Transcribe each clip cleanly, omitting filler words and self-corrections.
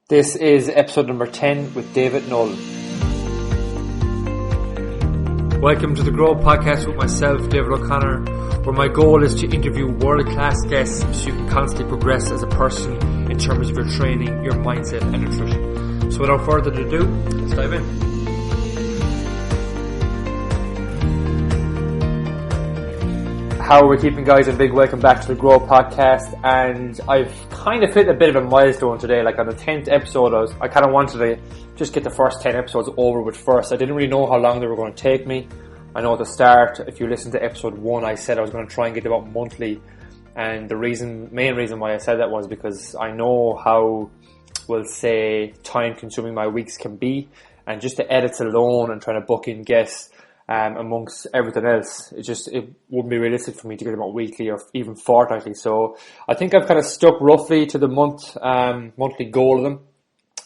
This is episode number 10 with David Nolan. Welcome to the Grow Podcast with myself, David O'Connor, where my goal is to interview world-class guests so you can constantly progress as a person in terms of your training, your mindset and nutrition. So without further ado, let's dive in. How are we keeping, guys? A big welcome back to the Grow Podcast, and I've kind of hit a bit of a milestone today. Like on the 10th episode, I kind of wanted to just get the first 10 episodes over with first. I didn't really know how long they were going to take me. I know at the start, if you listen to episode 1, I said I was going to try and get about monthly, and the main reason why I said that was because I know how, we'll say, time consuming my weeks can be, and just the edits alone and trying to book in guests amongst everything else, it wouldn't be realistic for me to get them out weekly or even fortnightly. So I think I've kind of stuck roughly to the monthly goal of them.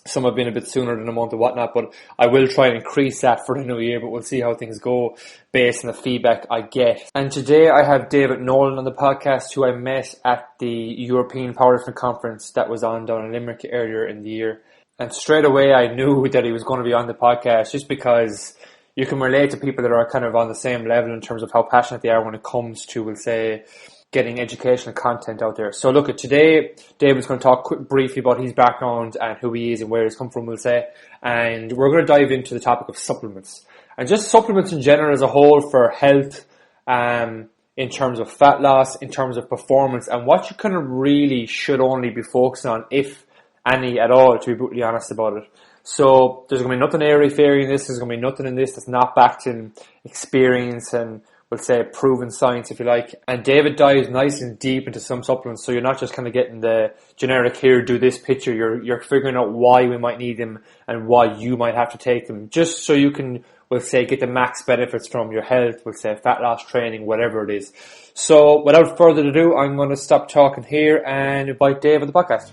Some have been a bit sooner than a month and whatnot, but I will try and increase that for the new year, but we'll see how things go based on the feedback I get. And today I have David Nolan on the podcast, who I met at the European Powerlifting Conference that was on down in Limerick earlier in the year. And straight away I knew that he was going to be on the podcast just because you can relate to people that are kind of on the same level in terms of how passionate they are when it comes to, we'll say, getting educational content out there. So look, today David's going to talk briefly about his background and who he is and where he's come from, we'll say. And we're going to dive into the topic of supplements. And just supplements in general as a whole for health, in terms of fat loss, in terms of performance, and what you kind of really should only be focusing on, if any at all, to be brutally honest about it. So there's going to be nothing airy-fairy in this. There's going to be nothing in this that's not backed in experience and, we'll say, proven science, if you like. And David dives nice and deep into some supplements, so you're not just kind of getting the generic, here, do this picture. You're figuring out why we might need them and why you might have to take them, just so you can, we'll say, get the max benefits from your health, we'll say, fat loss training, whatever it is. So without further ado, I'm going to stop talking here and invite Dave on the podcast.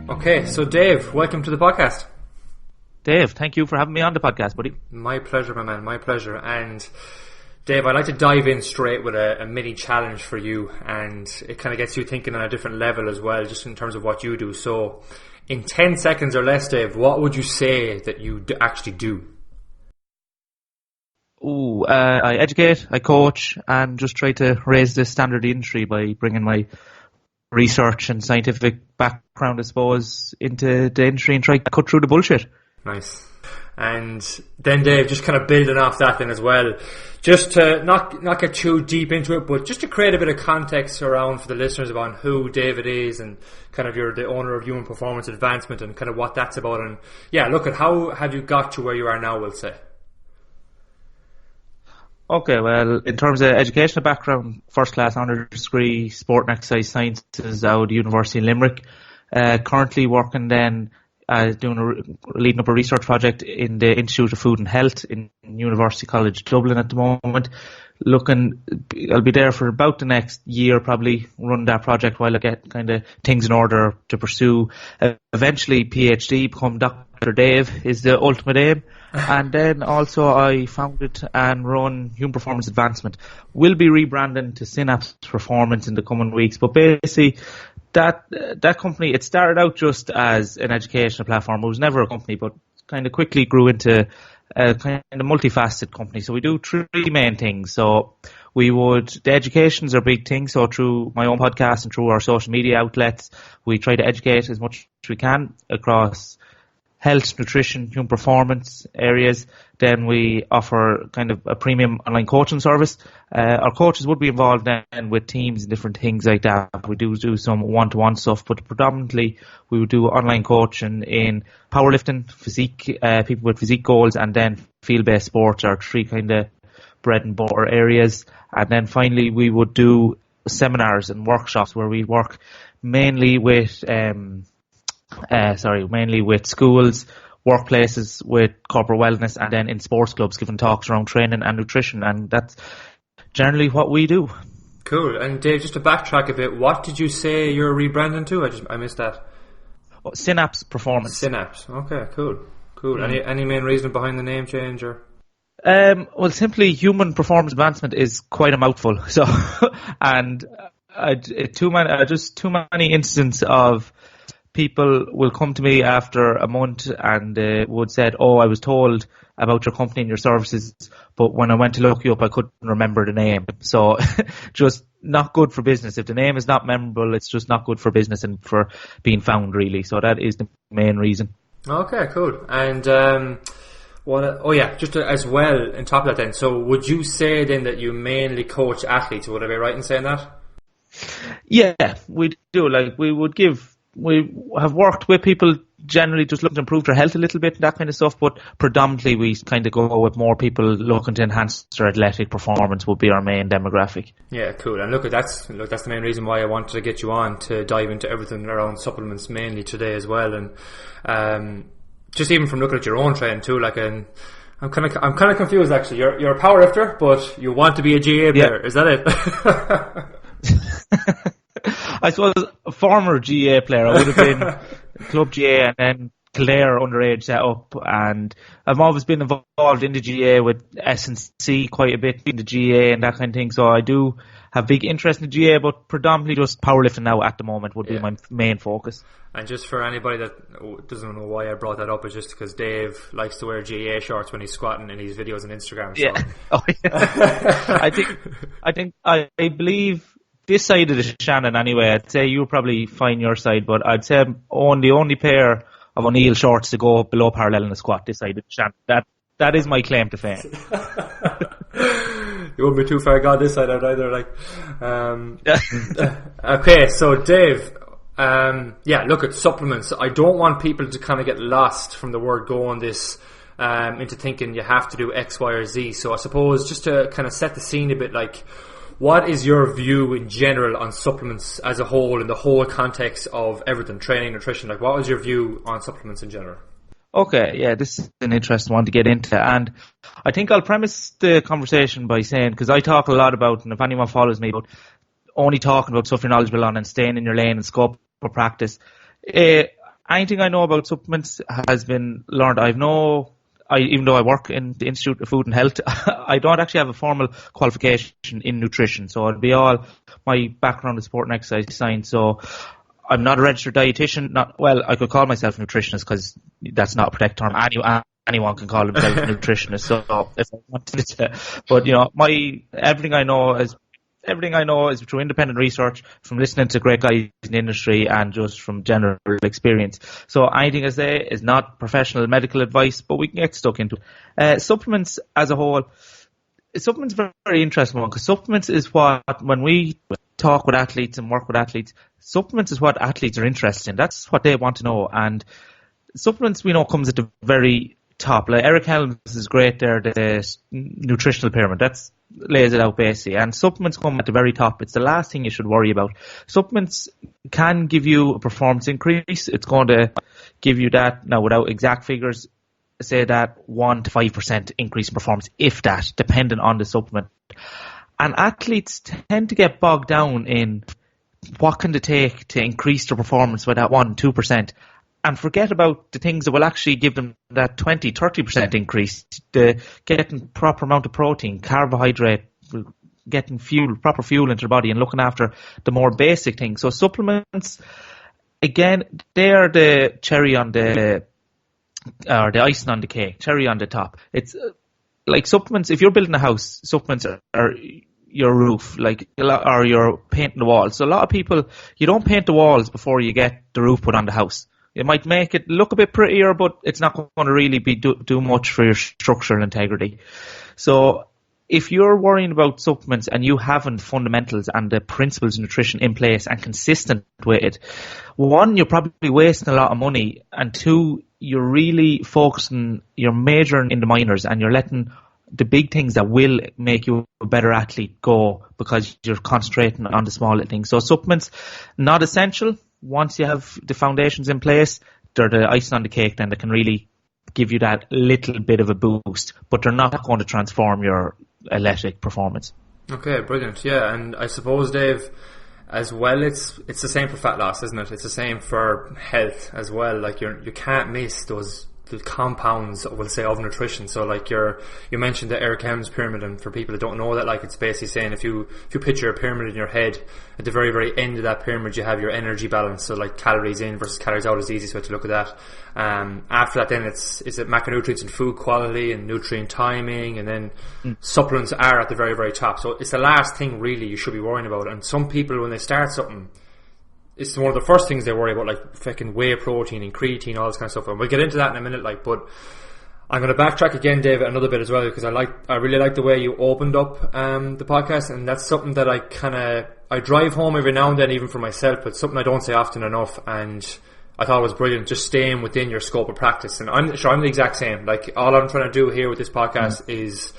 Okay, so Dave, welcome to the podcast. Dave, thank you for having me on the podcast, buddy. My pleasure, my man, my pleasure. And Dave, I'd like to dive in straight with a mini challenge for you, and it kind of gets you thinking on a different level as well, just in terms of what you do. So in 10 seconds or less, Dave, what would you say that you actually do? I educate, I coach, and just try to raise the standard of the industry by bringing my research and scientific background, I suppose, into the industry and try to cut through the bullshit. Nice. And then Dave, just kind of building off that then as well, just to not get too deep into it, but just to create a bit of context around for the listeners about who David is and kind of you're the owner of Human Performance Advancement and kind of what that's about. And yeah, look at how have you got to where you are now, we'll say. Okay, well, in terms of educational background, first class honours degree, sport and exercise sciences out of the University of Limerick. Currently working then, leading up a research project in the Institute of Food and Health in University College Dublin at the moment. I'll be there for about the next year, probably run that project while I get kind of things in order to pursue. Eventually PhD, become Dr. Dave is the ultimate aim. And then also I founded and run Human Performance Advancement. We'll be rebranding to Synapse Performance in the coming weeks, but basically that company, it started out just as an educational platform. It was never a company, but kind of quickly grew into a kind of multifaceted company. So we do three main things. So the education's our big thing. So through my own podcast and through our social media outlets, we try to educate as much as we can across health, nutrition, human performance areas. Then we offer kind of a premium online coaching service. Our coaches would be involved then with teams and different things like that. We do some one-to-one stuff, but predominantly we would do online coaching in powerlifting, physique, people with physique goals, and then field-based sports are three kind of bread and butter areas. And then finally we would do seminars and workshops where we work mainly with schools, workplaces, with corporate wellness, and then in sports clubs giving talks around training and nutrition, and that's generally what we do. Cool. And Dave, just to backtrack a bit, what did you say you're rebranding to? I missed that. Synapse Performance. Synapse. Okay, cool. Any main reason behind the name change or? Well, simply Human Performance Advancement is quite a mouthful. So, and just too many instances of people will come to me after a month and would said, "Oh, I was told about your company and your services, but when I went to look you up, I couldn't remember the name." So, just not good for business. If the name is not memorable, it's just not good for business and for being found, really. So that is the main reason. Okay, cool. And as well, on top of that then, so would you say then that you mainly coach athletes? Would I be right in saying that? Yeah, we do. Like, we have worked with people generally just looking to improve their health a little bit, that kind of stuff, but predominantly we kind of go with more people looking to enhance their athletic performance would be our main demographic. Yeah, cool. And that's the main reason why I wanted to get you on, to dive into everything around supplements mainly today as well. And just even from looking at your own training too, like, I'm kind of confused actually. You're a powerlifter, but you want to be a GA player. Yeah. Is that it? I suppose a former GA player. I would have been club GA and then Clare underage set up, and I've always been involved in the GA with S&C quite a bit in the GA and that kind of thing, so I do have big interest in the GA, but predominantly just powerlifting now at the moment would be my main focus. And just for anybody that doesn't know why I brought that up, it's just because Dave likes to wear GA shorts when he's squatting in his videos on Instagram. So. Yeah. Oh, yeah. I believe this side of the Shannon anyway, I'd say you'll probably find your side, but I'd say the only pair of O'Neill shorts to go below parallel in the squat this side of the Shannon. That is my claim to fame. You wouldn't be too far gone this side out either, like. Okay, so Dave, look at supplements. I don't want people to kind of get lost from the word go on this into thinking you have to do X, Y, or Z. So I suppose just to kind of set the scene a bit, like, what is your view in general on supplements as a whole, in the whole context of everything, training, nutrition? Like, what was your view on supplements in general? Okay, yeah, this is an interesting one to get into, and I think I'll premise the conversation by saying, because I talk a lot about, and if anyone follows me, about only talking about stuff you're knowledgeable on and staying in your lane and scope for practice. Anything I know about supplements has been learned. Even though I work in the Institute of Food and Health, I don't actually have a formal qualification in nutrition. So it'll be all my background in sport and exercise science. So I'm not a registered dietitian. I could call myself a nutritionist because that's not a protect term. Anyone can call themselves a nutritionist. So if I wanted to, but everything I know is through independent research, from listening to great guys in the industry, and just from general experience. So anything I say is not professional medical advice, but we can get stuck into it. Supplements as a whole, supplements are a very interesting one, because supplements is what, when we talk with athletes and work with athletes, supplements is what athletes are interested in. That's what they want to know. And supplements, we know, comes at the very top. Like Eric Helms is great there, the nutritional pyramid. That's lays it out basically, and supplements come at the very top. It's the last thing you should worry about. Supplements can give you a performance increase. It's going to give you that, now without exact figures, say that 1 to 5% increase in performance, if that, depending on the supplement. And athletes tend to get bogged down in what can they take to increase their performance by that 1-2%, and forget about the things that will actually give them that 20-30% increase. The getting proper amount of protein, carbohydrate, getting proper fuel into their body, and looking after the more basic things. So supplements, again, they are the cherry on the icing on the cake, cherry on the top. It's like supplements. If you're building a house, supplements are your roof, or you're painting the walls. So a lot of people, you don't paint the walls before you get the roof put on the house. It might make it look a bit prettier, but it's not going to really do much for your structural integrity. So if you're worrying about supplements and you haven't fundamentals and the principles of nutrition in place and consistent with it, one, you're probably wasting a lot of money, and two, you're really you're majoring in the minors, and you're letting the big things that will make you a better athlete go, because you're concentrating on the small little things. So supplements, not essential. Once you have the foundations in place, they're the icing on the cake, then they can really give you that little bit of a boost, but they're not going to transform your athletic performance. Okay, brilliant. Yeah, and I suppose, Dave, as well, it's the same for fat loss, isn't it? It's the same for health as well. Like, you can't miss those the compounds, we'll say, of nutrition. So like you mentioned the Eric Helms pyramid, and for people that don't know that, like, it's basically saying if you picture a pyramid in your head, at the very, very end of that pyramid you have your energy balance. So like calories in versus calories out is the easiest way to look at that. After that then is it macronutrients and food quality and nutrient timing, and then supplements are at the very, very top. So it's the last thing really you should be worrying about. And some people, when they start something, it's one of the first things they worry about, like fucking whey protein and creatine, all this kind of stuff. And we'll get into that in a minute, like, but I'm going to backtrack again, David, another bit as well, because I really like the way you opened up the podcast, and that's something that I drive home every now and then, even for myself, but something I don't say often enough, and I thought it was brilliant, just staying within your scope of practice. And I'm the exact same. Like, all I'm trying to do here with this podcast is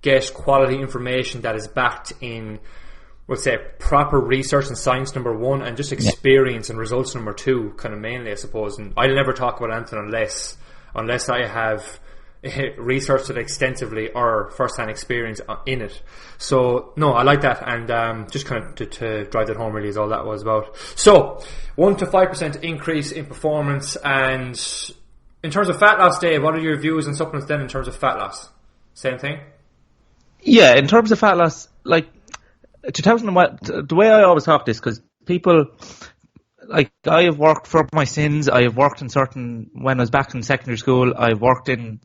get quality information that is backed in, let's say, proper research and science, number one, and just experience and results, number two, kind of mainly, I suppose. And I'll never talk about anything unless I have researched it extensively or first-hand experience in it. So, no, I like that, and just kind of to drive that home really is all that was about. So, 1 to 5% increase in performance. And in terms of fat loss, Dave, what are your views on supplements then in terms of fat loss? Same thing? Yeah, in terms of fat loss, like, 2001, the way I always talk this, because people, like, I have worked for my sins. I have worked in when I was back in secondary school, I've worked in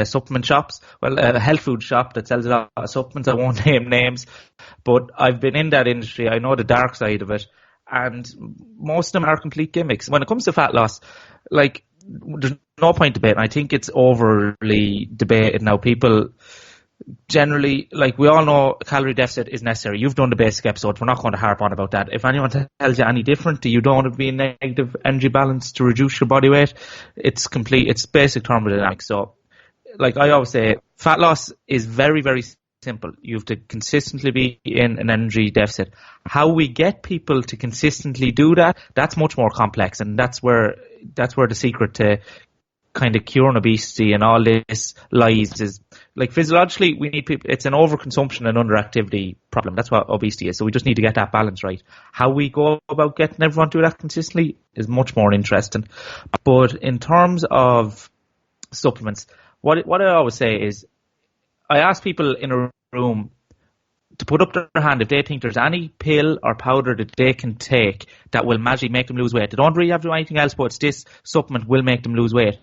supplement shops, a health food shop that sells a lot of supplements. I won't name names, but I've been in that industry. I know the dark side of it, and most of them are complete gimmicks. When it comes to fat loss, like, there's no point debating. I think it's overly debated now. People generally, like, we all know a calorie deficit is necessary. You've done the basic episode. We're not going to harp on about that. If anyone tells you any different, you don't want to be in negative energy balance to reduce your body weight, it's basic thermodynamics. So, like I always say, fat loss is very, very simple. You have to consistently be in an energy deficit. How we get people to consistently do that, that's much more complex, and that's where the secret to kind of curing obesity and all this lies is, like, physiologically we need people, it's an overconsumption and underactivity problem. That's what obesity is. So we just need to get that balance right. How we go about getting everyone to do that consistently is much more interesting. But in terms of supplements, what I always say is, I ask people in a room to put up their hand if they think there's any pill or powder that they can take that will magically make them lose weight. They don't really have to do anything else, but this supplement will make them lose weight.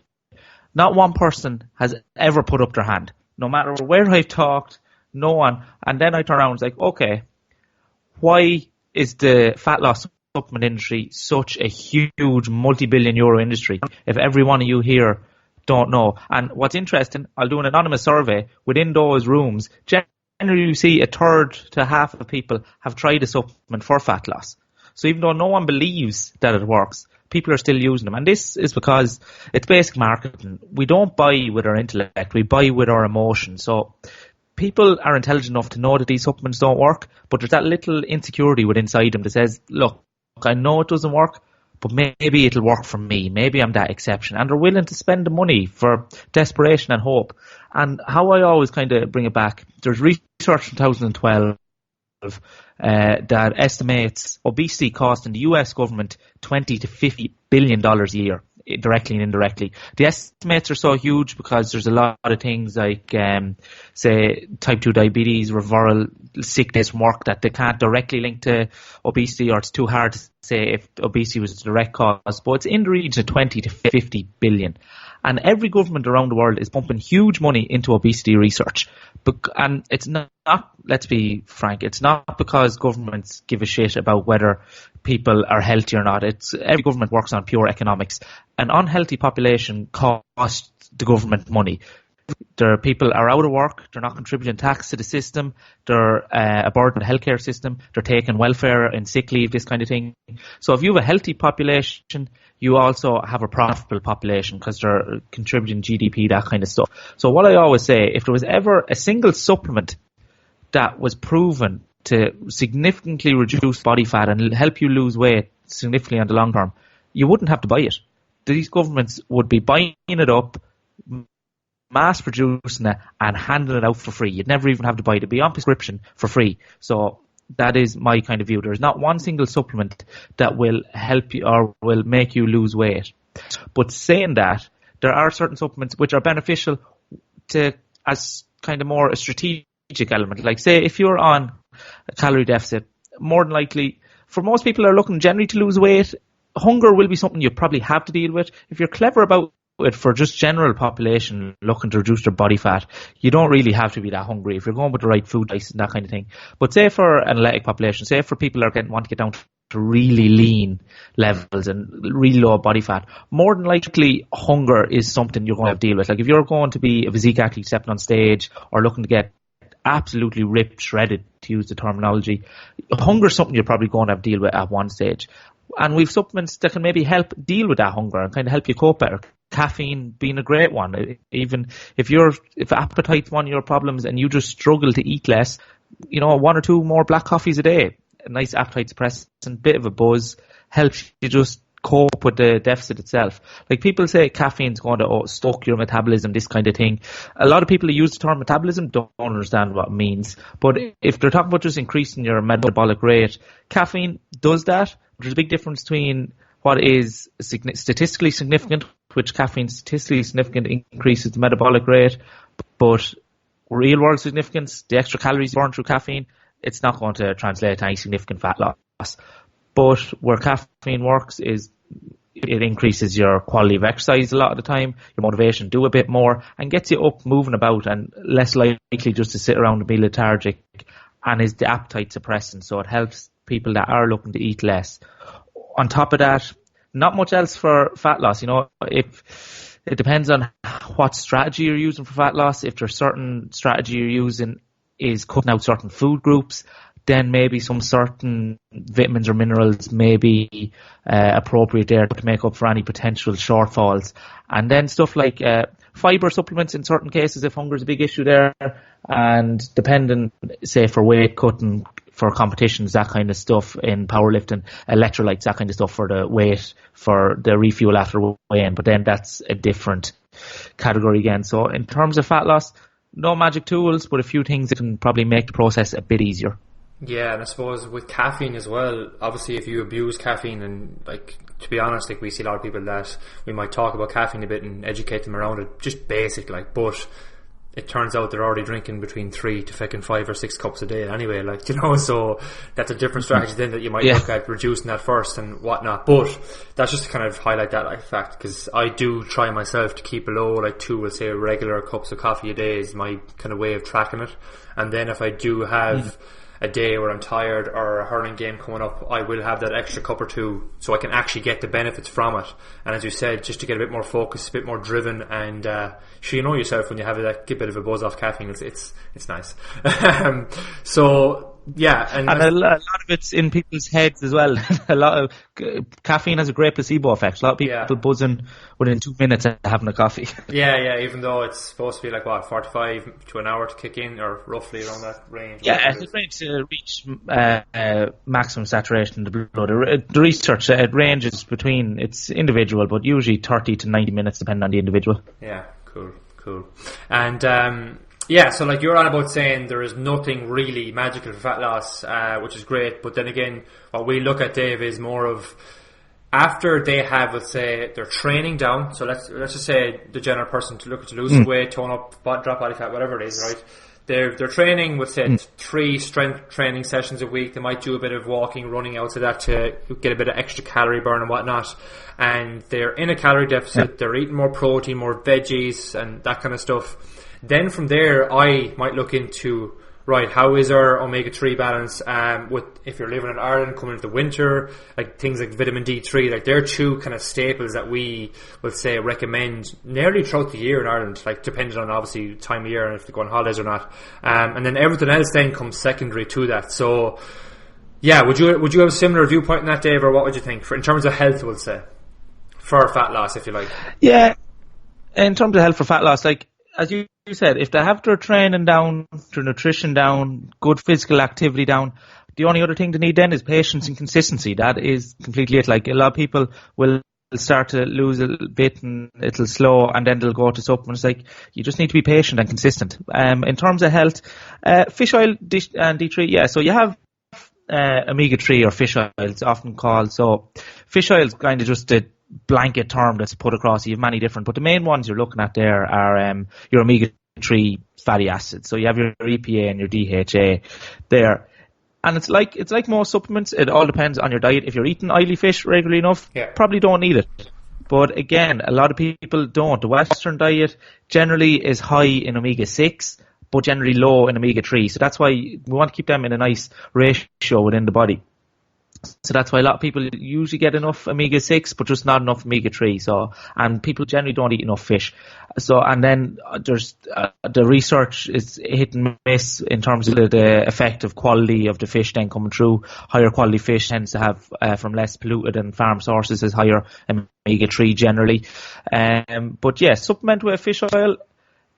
Not one person has ever put up their hand. No matter where I've talked, no one. And then I turn around and it's like, okay, why is the fat loss supplement industry such a huge multi-billion euro industry if every one of you here don't know? And what's interesting, I'll do an anonymous survey. Within those rooms, generally you see a third to half of people have tried a supplement for fat loss. So even though no one believes that it works, people are still using them. And this is because it's basic marketing. We don't buy with our intellect, we buy with our emotions. So people are intelligent enough to know that these supplements don't work, but there's that little insecurity within inside them that says, look, I know it doesn't work, but maybe it'll work for me. Maybe I'm that exception. And they're willing to spend the money for desperation and hope. And how I always kind of bring it back, there's research in 2012 that estimates obesity cost in the US government $20 to $50 billion a year, directly and indirectly. The estimates are so huge because there's a lot of things like, say, type 2 diabetes, referral sickness from work that they can't directly link to obesity, or it's too hard to say if obesity was the direct cause. But it's in the region of 20 to 50 billion. And every government around the world is pumping huge money into obesity research. And it's not, let's be frank, it's not because governments give a shit about whether people are healthy or not. It's every government works on pure economics. An unhealthy population costs the government money. Their people are out of work, they're not contributing tax to the system, they're a burden on the healthcare system, they're taking welfare and sick leave, this kind of thing. So if you have a healthy population, you also have a profitable population because they're contributing GDP, that kind of stuff. So what I always say, if there was ever a single supplement that was proven to significantly reduce body fat and help you lose weight significantly on the long term, you wouldn't have to buy it. These governments would be buying it up, mass producing it and handing it out for free. You'd never even have to buy it. It'd be on prescription for free. So that is my kind of view. There's not one single supplement that will help you or will make you lose weight. But saying that, there are certain supplements which are beneficial to as kind of more a strategic element. Like say if you're on a calorie deficit, more than likely, for most people who are looking generally to lose weight, hunger will be something you probably have to deal with. If you're clever about it for just general population looking to reduce their body fat, you don't really have to be that hungry if you're going with the right food diet and that kind of thing. But say for an athletic population, say for people that want to get down to really lean levels and really low body fat, more than likely hunger is something you're going to have to deal with. Like if you're going to be a physique athlete stepping on stage or looking to get absolutely ripped, shredded, to use the terminology, hunger is something you're probably going to have to deal with at one stage. And we've supplements that can maybe help deal with that hunger and kind of help you cope better. Caffeine being a great one. Even if appetite's one of your problems and you just struggle to eat less, 1 or 2 more black coffees a day, a nice appetite suppressant, bit of a buzz, helps you just cope with the deficit itself. Like people say caffeine's going to stoke your metabolism, this kind of thing. A lot of people who use the term metabolism don't understand what it means. But if they're talking about just increasing your metabolic rate, caffeine does that. There's a big difference between what is statistically significant, which caffeine statistically significant increases the metabolic rate, but real world significance, the extra calories burned through caffeine, it's not going to translate to any significant fat loss. But where caffeine works is it increases your quality of exercise a lot of the time, your motivation to do a bit more, and gets you up moving about and less likely just to sit around and be lethargic, and is the appetite suppressant, so it helps people that are looking to eat less. On top of that, not much else for fat loss. If it depends on what strategy you're using for fat loss. If there's certain strategy you're using is cutting out certain food groups, then maybe some certain vitamins or minerals may be appropriate there to make up for any potential shortfalls. And then stuff like fiber supplements in certain cases if hunger is a big issue there, and depending, say, for weight cutting, for competitions, that kind of stuff in powerlifting, electrolytes, that kind of stuff for the weight, for the refuel after weigh-in. But then that's a different category again. So in terms of fat loss, no magic tools, but a few things that can probably make the process a bit easier. Yeah, and I suppose with caffeine as well, obviously if you abuse caffeine, and like, to be honest, like we see a lot of people that we might talk about caffeine a bit and educate them around it, just basic, like, but it turns out they're already drinking between 3 to fucking 5 or 6 cups a day anyway, like, so that's a different strategy then that you might look at reducing that first and whatnot. But that's just to kind of highlight that like fact, because I do try myself to keep below like 2, we'll say, regular cups of coffee a day is my kind of way of tracking it. And then if I do have a day where I'm tired or a hurling game coming up, I will have that extra cup or 2 so I can actually get the benefits from it. And as you said, just to get a bit more focused, a bit more driven, and sure, you know yourself when you have that bit of a buzz off caffeine, it's nice. So yeah, and a lot of it's in people's heads as well. A lot of caffeine has a great placebo effect. A lot of people buzzing within 2 minutes of having a coffee. Yeah, even though it's supposed to be like 45 to an hour to kick in, or roughly around that range. Yeah, it's range to reach maximum saturation in the blood. The research, it ranges between, it's individual, but usually 30 to 90 minutes depending on the individual. Yeah, cool. And yeah, so like you're on about saying there is nothing really magical for fat loss, which is great. But then again, what we look at, Dave, is more of after they have, let's say, they're training down. So let's just say the general person to look to lose weight, tone up, drop body fat, whatever it is, right? They're training with, say, 3 strength training sessions a week. They might do a bit of walking, running out of that to get a bit of extra calorie burn and whatnot. And they're in a calorie deficit. They're eating more protein, more veggies, and that kind of stuff. Then from there, I might look into, right, how is our omega-3 balance with, if you're living in Ireland coming into the winter, like things like vitamin D3, like they're 2 kind of staples that we will say recommend nearly throughout the year in Ireland, like depending on obviously time of year and if they go on holidays or not. And then everything else then comes secondary to that. So yeah, would you have a similar viewpoint in that, Dave, or what would you think in terms of health, we'll say, for fat loss, if you like? Yeah, in terms of health for fat loss, like as you said, if they have their training down, their nutrition down, good physical activity down, the only other thing they need then is patience and consistency. That is completely it. Like a lot of people will start to lose a little bit and it'll slow, and then they'll go to supplements. Like, you just need to be patient and consistent. In terms of health, fish oil and D3, yeah. So you have omega-3 or fish oil, it's often called. So fish oil is kind of just blanket term that's put across. You have many different, but the main ones you're looking at there are your omega-3 fatty acids. So you have your EPA and your DHA there. And it's like most supplements. It all depends on your diet. If you're eating oily fish regularly enough, probably don't need it. But again, a lot of people don't. The Western diet generally is high in omega-6, but generally low in omega-3. So that's why we want to keep them in a nice ratio within the body. So that's why a lot of people usually get enough omega-6, but just not enough omega-3. So, and people generally don't eat enough fish. So, and then there's the research is hit and miss in terms of the effective quality of the fish then coming through. Higher quality fish tends to have from less polluted and farm sources is higher omega-3 generally. But yeah, supplement with fish oil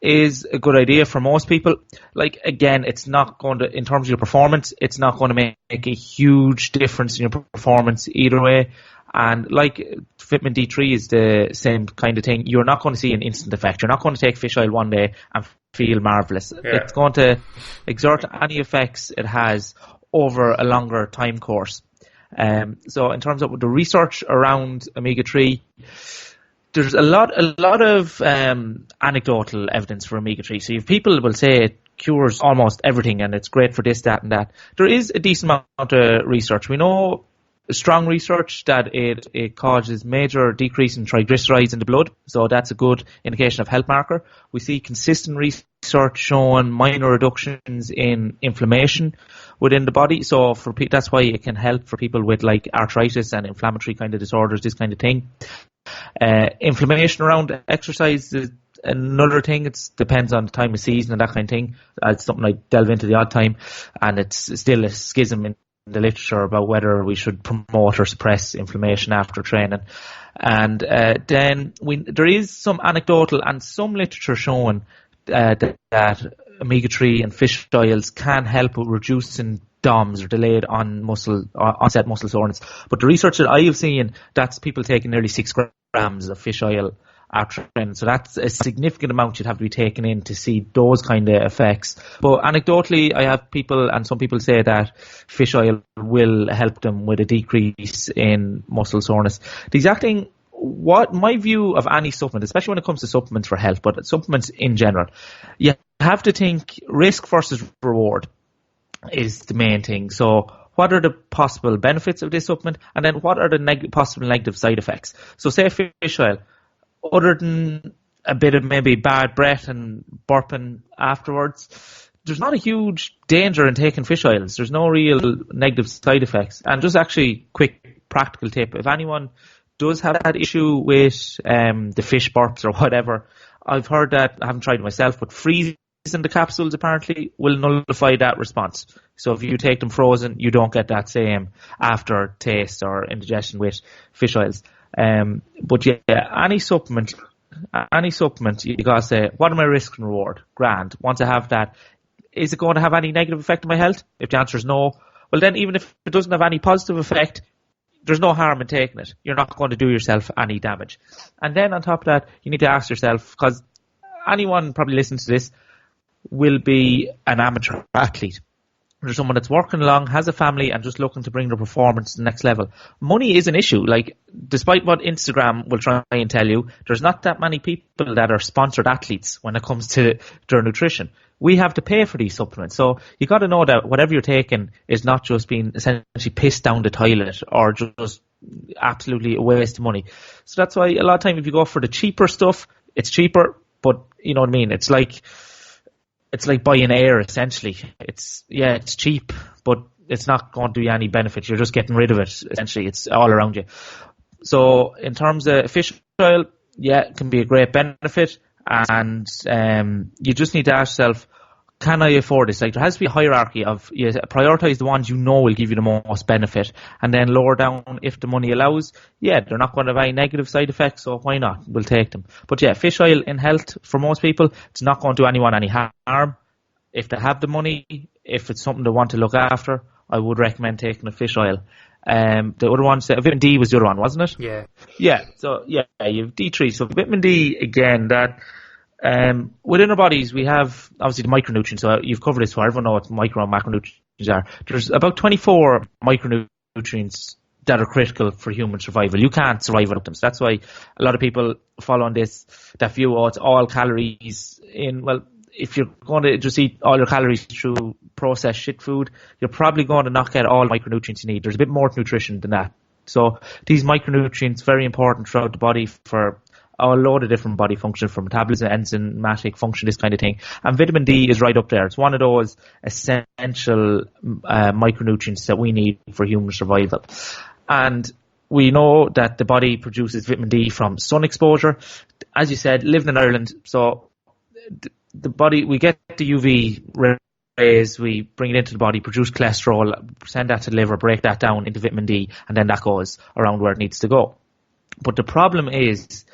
is a good idea for most people. Like, again, it's not going to, in terms of your performance, it's not going to make a huge difference in your performance either way. And like vitamin D3 is the same kind of thing. You're not going to see an instant effect. You're not going to take fish oil one day and feel marvellous. Yeah. It's going to exert any effects it has over a longer time course. So in terms of the research around omega-3, there's a lot of anecdotal evidence for omega-3. So if people will say it cures almost everything and it's great for this, that and that. There is a decent amount of research. We know strong research that it causes major decrease in triglycerides in the blood. So that's a good indication of health marker. We see consistent research showing minor reductions in inflammation within the body. So that's why it can help for people with like arthritis and inflammatory kind of disorders, this kind of thing. Inflammation around exercise is another thing. It depends on the time of season and that kind of thing. It's something I delve into the odd time, and it's still a schism in the literature about whether we should promote or suppress inflammation after training. And then there is some anecdotal and some literature showing that omega-3 and fish oils can help with reducing DOMS or delayed onset muscle soreness. But the research that I have seen, that's people taking nearly 6 grams of fish oil after training. So that's a significant amount you'd have to be taken in to see those kind of effects. But anecdotally, I have people, and some people say that fish oil will help them with a decrease in muscle soreness. The exact thing, what my view of any supplement, especially when it comes to supplements for health, but supplements in general, you have to think risk versus reward is the main thing. So what are the possible benefits of this supplement, and then what are the possible negative side effects? So say fish oil, other than a bit of maybe bad breath and burping afterwards, there's not a huge danger in taking fish oils. There's no real negative side effects. And just actually quick practical tip, if anyone does have that issue with the fish burps or whatever, I've heard that, I haven't tried it myself, but freezing the capsules apparently will nullify that response. So if you take them frozen, you don't get that same after taste or indigestion with fish oils. But yeah, any supplement, you gotta say, what are my risks and reward? Grand. Once I have that, is it going to have any negative effect on my health? If the answer is no, well then even if it doesn't have any positive effect, there's no harm in taking it. You're not going to do yourself any damage. And then on top of that, you need to ask yourself, because anyone probably listening to this will be an amateur athlete. There's someone that's working along, has a family, and just looking to bring their performance to the next level. Money is an issue. Like, despite what Instagram will try and tell you, there's not that many people that are sponsored athletes when it comes to their nutrition. We have to pay for these supplements. So you got to know that whatever you're taking is not just being essentially pissed down the toilet or just absolutely a waste of money. So that's why a lot of time if you go for the cheaper stuff, it's cheaper, but you know what I mean? It's like buying air, essentially. It's cheap, but it's not going to do you any benefit. You're just getting rid of it, essentially. It's all around you. So in terms of fish oil, yeah, it can be a great benefit. And you just need to ask yourself, can I afford this? Like, there has to be a hierarchy of, you prioritize the ones you know will give you the most benefit, and then lower down if the money allows. Yeah, they're not going to have any negative side effects, so why not? We'll take them. But yeah, fish oil in health, for most people, it's not going to do anyone any harm. If they have the money, if it's something they want to look after, I would recommend taking a fish oil. The other one, vitamin D was the other one, wasn't it? Yeah. Yeah, so yeah, you have D3. So vitamin D, again, that within our bodies, we have obviously the micronutrients. So you've covered this, so everyone knows what micro and macronutrients are. There's about 24 micronutrients that are critical for human survival. You can't survive without them. So that's why a lot of people follow on that view, it's all calories in. Well, if you're going to just eat all your calories through processed shit food, you're probably going to knock out all the micronutrients you need. There's a bit more to nutrition than that. So these micronutrients very important throughout the body for a load of different body function, for metabolism, enzymatic function, this kind of thing. And vitamin D is right up there. It's one of those essential micronutrients that we need for human survival. And we know that the body produces vitamin D from sun exposure. As you said, living in Ireland, so the body, we get the UV rays, we bring it into the body, produce cholesterol, send that to the liver, break that down into vitamin D, and then that goes around where it needs to go. But the problem is,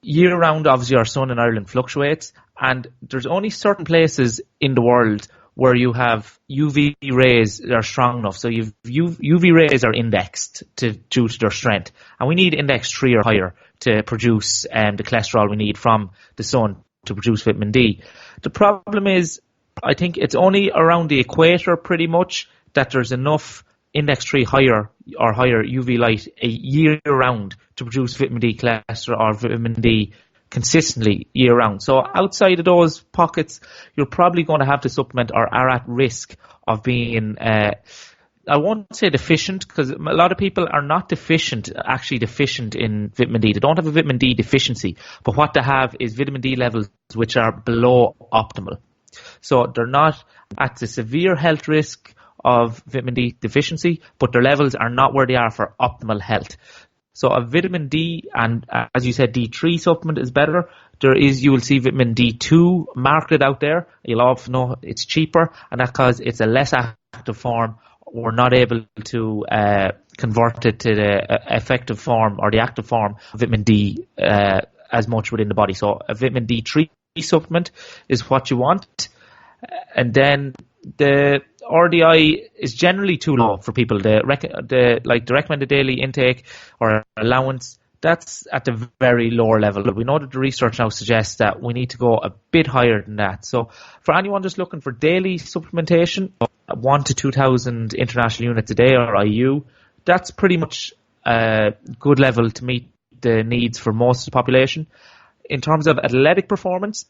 year-round, obviously, our sun in Ireland fluctuates, and there's only certain places in the world where you have UV rays that are strong enough. So UV rays are indexed due to their strength, and we need index 3 or higher to produce the cholesterol we need from the sun to produce vitamin D. The problem is, I think it's only around the equator pretty much that there's enough index 3 higher or higher UV light a year round to produce vitamin D cholesterol or vitamin D consistently year round. So outside of those pockets, you're probably going to have to supplement or are at risk of being, I won't say deficient, because a lot of people are not actually deficient in vitamin D. They don't have a vitamin D deficiency, but what they have is vitamin D levels which are below optimal. So they're not at the severe health risk of vitamin D deficiency, but their levels are not where they are for optimal health. So a vitamin D and, as you said, D3 supplement is better. You will see vitamin D2 marketed out there. You'll often know it's cheaper, and that's because it's a less active form. We're not able to convert it to the effective form or the active form of vitamin D as much within the body. So a vitamin D3 supplement is what you want. And then the RDI is generally too low for people. The recommended daily intake or allowance, that's at the very lower level. We know that the research now suggests that we need to go a bit higher than that. So for anyone just looking for daily supplementation, 1,000 to 2,000 international units a day or IU, that's pretty much a good level to meet the needs for most of the population. In terms of athletic performance,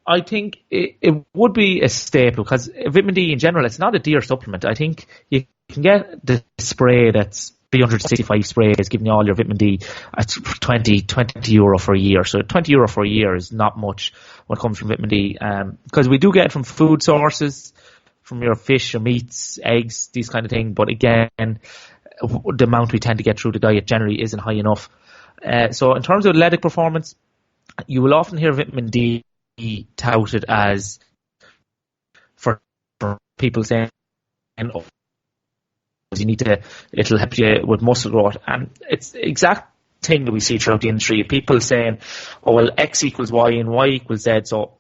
I think it would be a staple, because vitamin D in general, it's not a dear supplement. I think you can get the spray that's 365 sprays giving you all your vitamin D at 20 euro for a year. So 20 euro for a year is not much when it comes from vitamin D, because we do get it from food sources, from your fish, your meats, eggs, these kind of things. But again, the amount we tend to get through the diet generally isn't high enough. So in terms of athletic performance, you will often hear vitamin D touted as for people saying, oh, you need to, it'll help you with muscle growth. And it's the exact thing that we see throughout the industry. People saying, oh, well, X equals Y and Y equals Z, so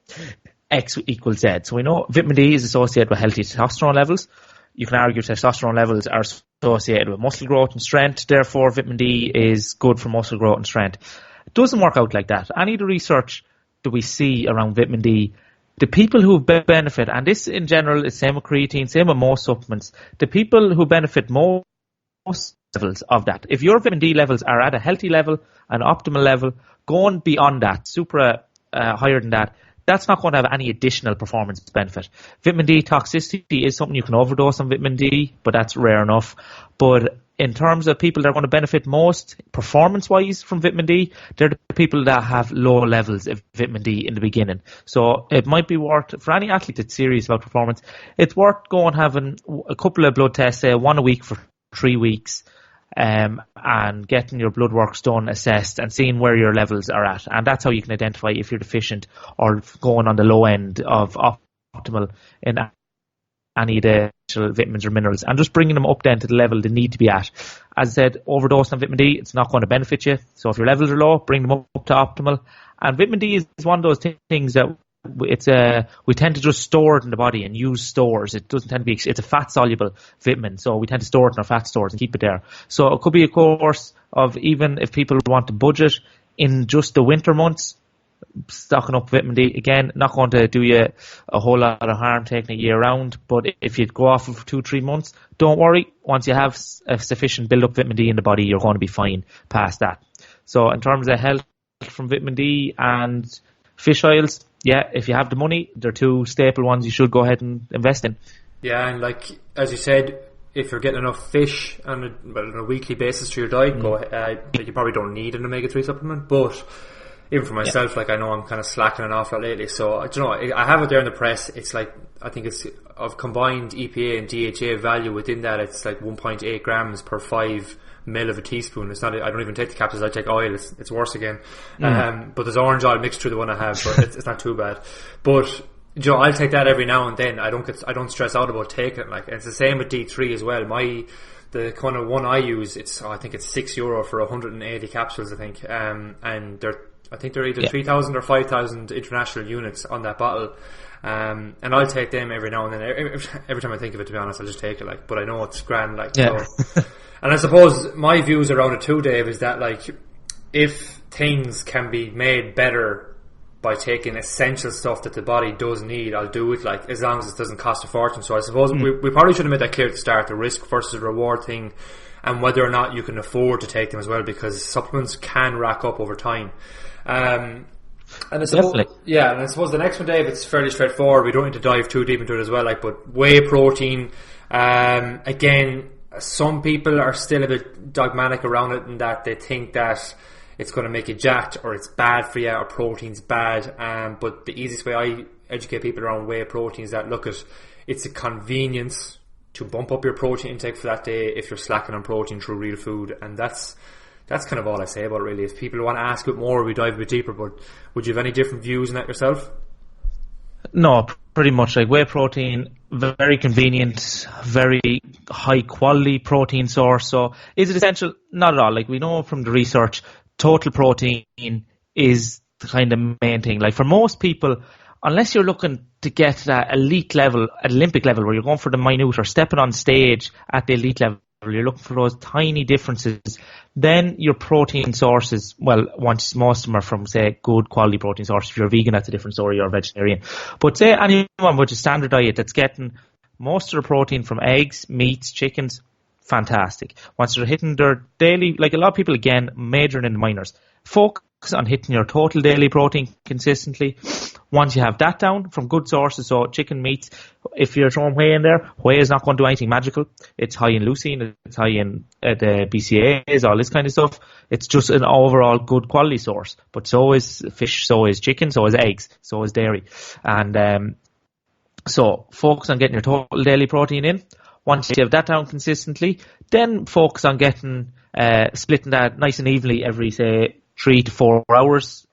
X equals Z. So we know vitamin D is associated with healthy testosterone levels. You can argue testosterone levels are associated with muscle growth and strength. Therefore, vitamin D is good for muscle growth and strength. It doesn't work out like that. Any of the research that we see around vitamin D, the people who benefit, and this in general is same with creatine, same with most supplements, the people who benefit most levels of that, if your vitamin D levels are at a healthy level, an optimal level, going beyond that, higher than that, that's not going to have any additional performance benefit. Vitamin D toxicity is something you can overdose on vitamin D, but that's rare enough. But in terms of people that are going to benefit most performance-wise from vitamin D, they're the people that have low levels of vitamin D in the beginning. So it might be worth, for any athlete that's serious about performance, it's worth going having a couple of blood tests, say one a week for 3 weeks, and getting your blood works done, assessed, and seeing where your levels are at. And that's how you can identify if you're deficient or going on the low end of optimal in any of the vitamins or minerals, and just bringing them up then to the level they need to be at. As I said, overdose on vitamin D, it's not going to benefit you. So if your levels are low, bring them up to optimal. And vitamin D is one of those things that we tend to just store it in the body and use stores. It doesn't tend to be, it's a fat soluble vitamin, so we tend to store it in our fat stores and keep it there. So it could be a course of, even if people want to budget in just the winter months, stocking up vitamin D. Again, not going to do you a whole lot of harm taking it year round, but if you go off for 2-3 months, don't worry. Once you have a sufficient build-up vitamin D in the body, you're going to be fine past that. So in terms of health from vitamin D and fish oils, yeah, if you have the money, they're two staple ones you should go ahead and invest in. Yeah, and like as you said, if you're getting enough fish on a weekly basis through your diet, you probably don't need an omega-3 supplement. But even for myself, like I know I'm kind of slacking it off lately. So do you know, I have it there in the press. It's like I think it's of combined EPA and DHA value within that. It's like 1.8 grams per 5 ml of a teaspoon. It's not. I don't even take the capsules. I take oil. It's worse again. But there's orange oil mixed through the one I have, but it's not too bad. But you know, I'll take that every now and then. I don't stress out about taking it. Like it's the same with D3 as well. The kind of one I use, I think it's €6 for 180 capsules. I think, and I think they're either 3,000 or 5,000 international units on that bottle. And I'll take them every now and then. Every time I think of it, to be honest, I'll just take it. Like, but I know it's grand. Like, so. And I suppose my views around it too, Dave, is that like if things can be made better by taking essential stuff that the body does need, I'll do it, like as long as it doesn't cost a fortune. So I suppose we probably should have made that clear at the start, the risk versus reward thing, and whether or not you can afford to take them as well, because supplements can rack up over time. And I suppose, and I suppose the next one, Dave, it's fairly straightforward. We don't need to dive too deep into it as well, like, but whey protein, again, some people are still a bit dogmatic around it in that they think that it's going to make you jacked, or it's bad for you, or protein's bad. But the easiest way I educate people around whey protein is that, look, it's a convenience to bump up your protein intake for that day if you're slacking on protein through real food. And that's kind of all I say about it, really. If people want to ask a bit more, we dive a bit deeper. But would you have any different views on that yourself? No, pretty much. Like whey protein, very convenient, very high quality protein source. So is it essential? Not at all. Like we know from the research, total protein is the kind of main thing. Like for most people, unless you're looking to get to that elite level, at Olympic level, where you're going for the minute or stepping on stage at the elite level, you're looking for those tiny differences, then your protein sources, well, most of them are from, say, good quality protein sources. If you're vegan, that's a different story, or vegetarian. But say anyone with a standard diet that's getting most of their protein from eggs, meats, chickens, fantastic. Once they're hitting their daily, like a lot of people, again, majoring in the minors, focus on hitting your total daily protein consistently. Once you have that down from good sources, so chicken, meats, if you're throwing whey in there, whey is not going to do anything magical. It's high in leucine, it's high in the BCAAs, all this kind of stuff. It's just an overall good quality source. But so is fish, so is chicken, so is eggs, so is dairy. And so focus on getting your total daily protein in. Once you have that down consistently, then focus on getting splitting that nice and evenly every, say, 3 to 4 hours.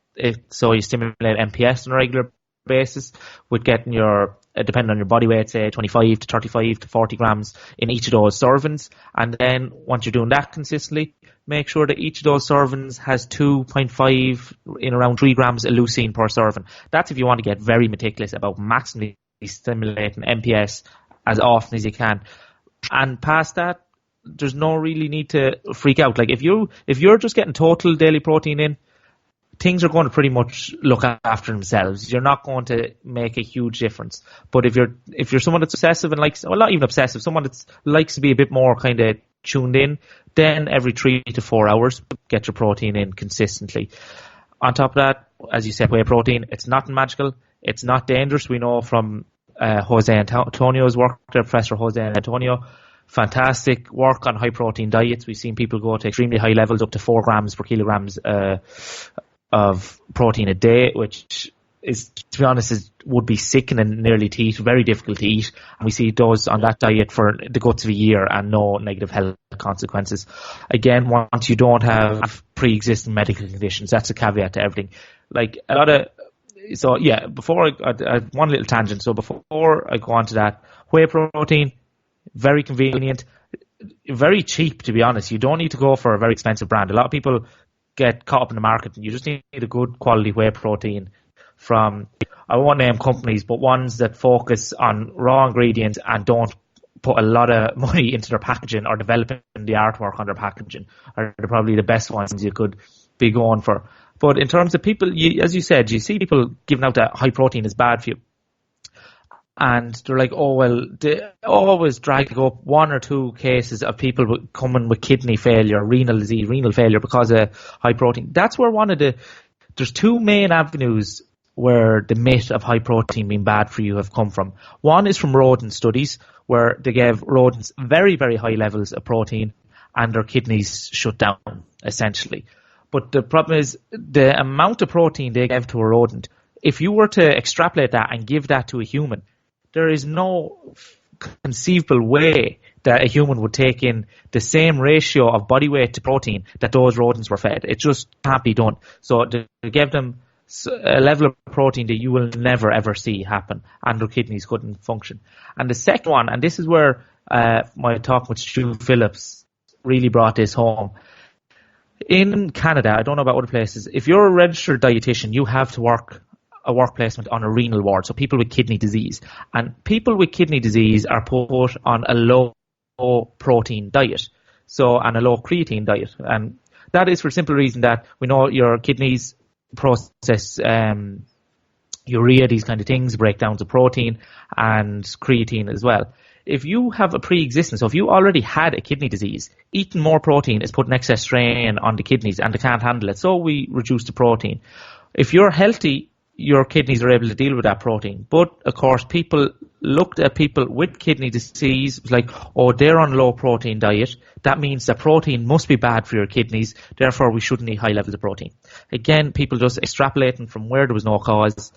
So you stimulate MPS on a regular basis with getting your, depending on your body weight, say 25 to 35 to 40 grams in each of those servings. And then once you're doing that consistently, make sure that each of those servings has 2.5 in around 3 grams of leucine per serving. That's if you want to get very meticulous about maximally stimulating MPS as often as you can. And past that, there's no really need to freak out. Like if you're just getting total daily protein in, things are going to pretty much look after themselves. You're not going to make a huge difference. But if you're someone that's obsessive and likes, well, not even obsessive, someone that likes to be a bit more kind of tuned in, then every 3 to 4 hours, get your protein in consistently. On top of that, as you said, whey protein, it's nothing magical. It's not dangerous. We know from Jose Antonio's work there, Professor Jose Antonio, fantastic work on high protein diets. We've seen people go to extremely high levels, up to 4 grams per kilograms of protein a day, which is, to be honest, would be sickening nearly to eat, very difficult to eat. And we see those on that diet for the guts of a year and no negative health consequences. Again, once you don't have pre-existing medical conditions, that's a caveat to everything. Like a lot of, so yeah, before I one little tangent. So before I go on to that, whey protein, very convenient, very cheap, to be honest. You don't need to go for a very expensive brand. A lot of people get caught up in the market, and you just need a good quality whey protein from, I won't name companies, but ones that focus on raw ingredients and don't put a lot of money into their packaging or developing the artwork on their packaging are probably the best ones you could be going for. But in terms of people, as you said, you see people giving out that high protein is bad for you. And they're like, oh, well, they always drag up one or two cases of people coming with kidney failure, renal disease, renal failure because of high protein. That's where there's two main avenues where the myth of high protein being bad for you have come from. One is from rodent studies, where they gave rodents very, very high levels of protein and their kidneys shut down, essentially. But the problem is the amount of protein they gave to a rodent, if you were to extrapolate that and give that to a human, there is no conceivable way that a human would take in the same ratio of body weight to protein that those rodents were fed. It just can't be done. So they gave them a level of protein that you will never ever see happen, and their kidneys couldn't function. And the second one, and this is where my talk with Stu Phillips really brought this home. In Canada, I don't know about other places, if you're a registered dietitian, you have to work a work placement on a renal ward, so people with kidney disease. And people with kidney disease are put on a low protein diet, and a low creatine diet. And that is for the simple reason that we know your kidneys process urea, these kind of things, breakdowns of protein and creatine as well. If you have a pre-existing, so if you already had a kidney disease, eating more protein is putting excess strain on the kidneys and they can't handle it. So we reduce the protein. If you're healthy, your kidneys are able to deal with that protein. But, of course, people looked at people with kidney disease like, oh, they're on a low protein diet. That means that protein must be bad for your kidneys. Therefore, we shouldn't eat high levels of protein. Again, people just extrapolating from where there was no cause.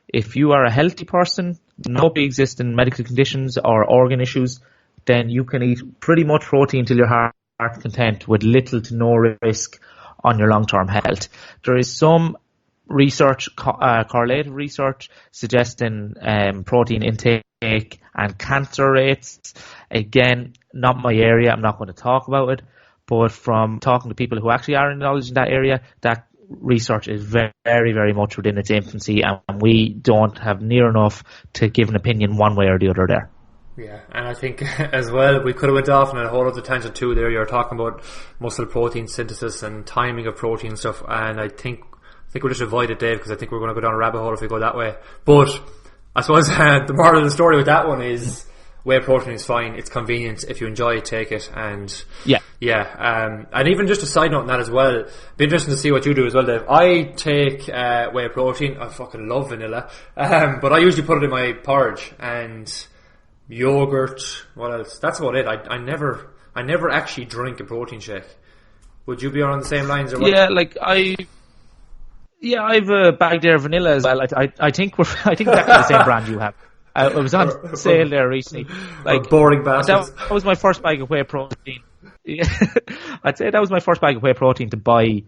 If you are a healthy person, no pre-existing medical conditions or organ issues, then you can eat pretty much protein till your heart content with little to no risk on your long-term health. There is some research, correlative research, suggesting protein intake and cancer rates. Again, not my area. I'm not going to talk about it. But from talking to people who actually are in knowledge in that area, that research is very, very much within its infancy, and we don't have near enough to give an opinion one way or the other there. Yeah, and I think as well, we could have went off on a whole other tangent too there. You're talking about muscle protein synthesis and timing of protein and stuff, and I think we'll just avoid it, Dave, because I think we're going to go down a rabbit hole if we go that way. But I suppose the moral of the story with that one is whey protein is fine. It's convenient. If you enjoy it, take it. And and even just a side note on that as well, be interesting to see what you do as well, Dave. I take whey protein. I fucking love vanilla, but I usually put it in my porridge and yogurt. What else? That's about it. I never actually drink a protein shake. Would you be on the same lines or what? Yeah, I've a bag there of vanilla as well. I think exactly the same brand you have. It was on sale there recently. Like, boring bastards. That was my first bag of whey protein. I'd say that was my first bag of whey protein to buy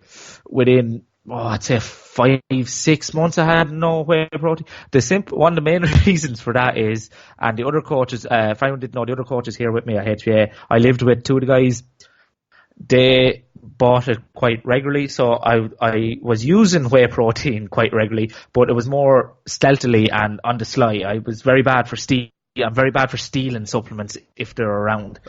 within, I'd say 5-6 months. I had no whey protein. One of the main reasons for that is, and the other coaches, if anyone didn't know, the other coaches here with me at HVA, I lived with two of the guys. They bought it quite regularly, so I was using whey protein quite regularly, but it was more stealthily and on the sly. I was very bad for I'm very bad for stealing supplements if they're around.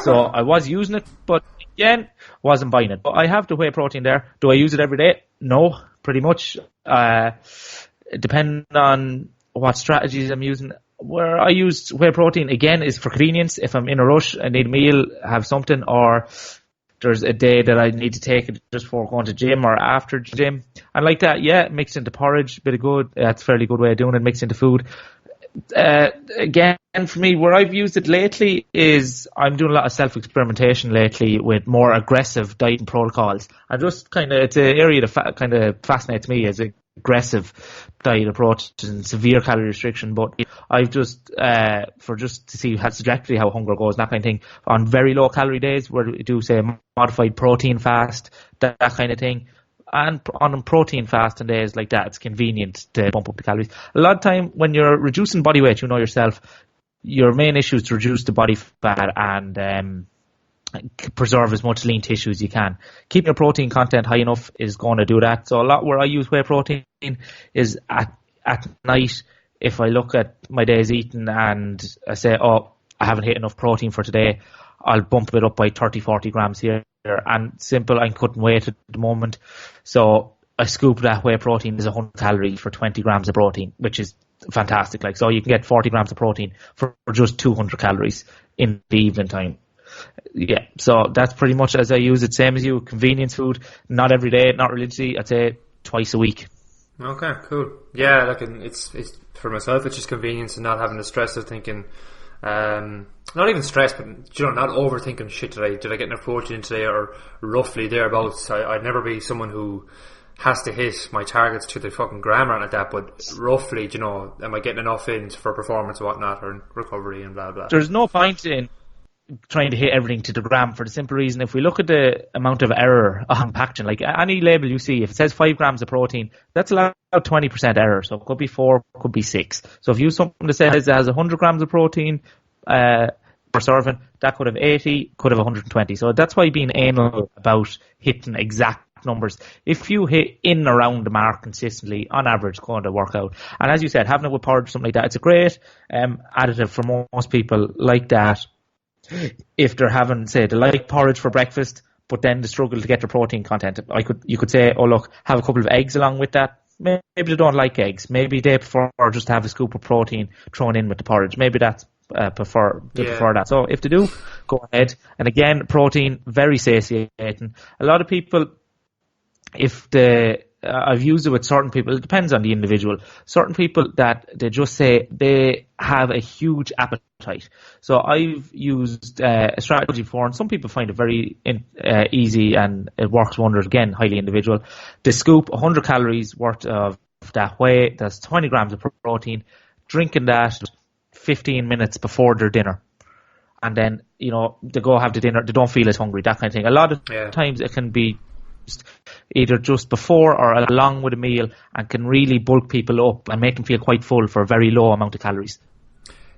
So I was using it, but again, wasn't buying it. But I have the whey protein there. Do I use it every day? No, pretty much. Depending on what strategies I'm using. Where I use whey protein, again, is for convenience. If I'm in a rush, I need a meal, have something, or there's a day that I need to take it just before going to gym or after gym. And like that, mixed into porridge, bit of good. That's a fairly good way of doing it, mixed into food. Again, for me, where I've used it lately is I'm doing a lot of self-experimentation lately with more aggressive dieting protocols. And just it's an area that kind of fascinates me as aggressive diet approach and severe calorie restriction. But I've just, for just to see trajectory, how hunger goes, that kind of thing, on very low calorie days where we do, say, a modified protein fast, that kind of thing. And on protein fasting days like that, it's convenient to bump up the calories. A lot of time when you're reducing body weight, you know yourself, your main issue is to reduce the body fat and preserve as much lean tissue as you can. Keeping your protein content high enough is going to do that. So a lot where I use whey protein is at night. If I look at my day's eating and I say, I haven't hit enough protein for today, I'll bump it up by 30-40 grams here. And simple, I'm cutting weight at the moment, so a scoop of that whey protein is 100 calories for 20 grams of protein, which is fantastic. Like, so you can get 40 grams of protein for just 200 calories in the evening time. Yeah, so that's pretty much as I use it, same as you. Convenience food, not every day, not religiously. I'd say twice a week. Okay, cool. Yeah, like it's for myself, it's just convenience and not having the stress of thinking, not even stress, but not overthinking shit. Did I get enough protein today, or roughly thereabouts? I'd never be someone who has to hit my targets to the fucking gram or anything like that, but roughly, am I getting enough in for performance and whatnot, or recovery and blah blah. There's no point in trying to hit everything to the gram, for the simple reason, if we look at the amount of error on packaging, like any label you see, if it says 5 grams of protein, that's allowed 20% error. So it could be 4, could be 6. So if you use something that says it has 100 grams of protein per serving, that could have 80, could have 120. So that's why being anal about hitting exact numbers. If you hit in and around the mark consistently, on average, it's going to work out. And as you said, having it with porridge, something like that, it's a great additive for most people like that. If they're having, say, they like porridge for breakfast, but then they struggle to get the protein content, you could say, oh look, have a couple of eggs along with that. Maybe they don't like eggs. Maybe they prefer just to have a scoop of protein thrown in with the porridge. Maybe that's prefer that. So if they do, go ahead. And again, protein, very satiating. A lot of people, I've used it with certain people. It depends on the individual. Certain people that they just say they have a huge appetite. So I've used a strategy before, and some people find it very easy, and it works wonders. Again, highly individual. The scoop, 100 calories worth of that whey. That's 20 grams of protein. Drinking that 15 minutes before their dinner. And then, they go have the dinner. They don't feel as hungry, that kind of thing. A lot of times it can be either just before or along with a meal, and can really bulk people up and make them feel quite full for a very low amount of calories.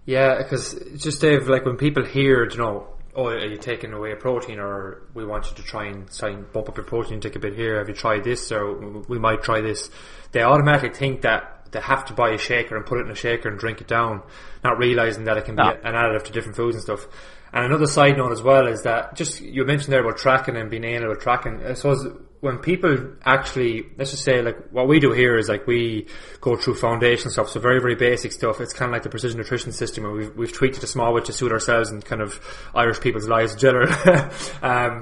Yeah, because just Dave, like when people hear, oh, are you taking away a protein, or we want you to try and bump up your protein, take a bit here, have you tried this, or we might try this, they automatically think that they have to buy a shaker and put it in a shaker and drink it down, not realising that it can be an additive to different foods and stuff. And another side note as well is that, just you mentioned there about tracking and being anal about tracking. I suppose when people actually, let's just say, like what we do here is like we go through foundation stuff, so very, very basic stuff. It's kind of like the precision nutrition system, where we've tweaked it a small bit to suit ourselves and kind of Irish people's lives in general.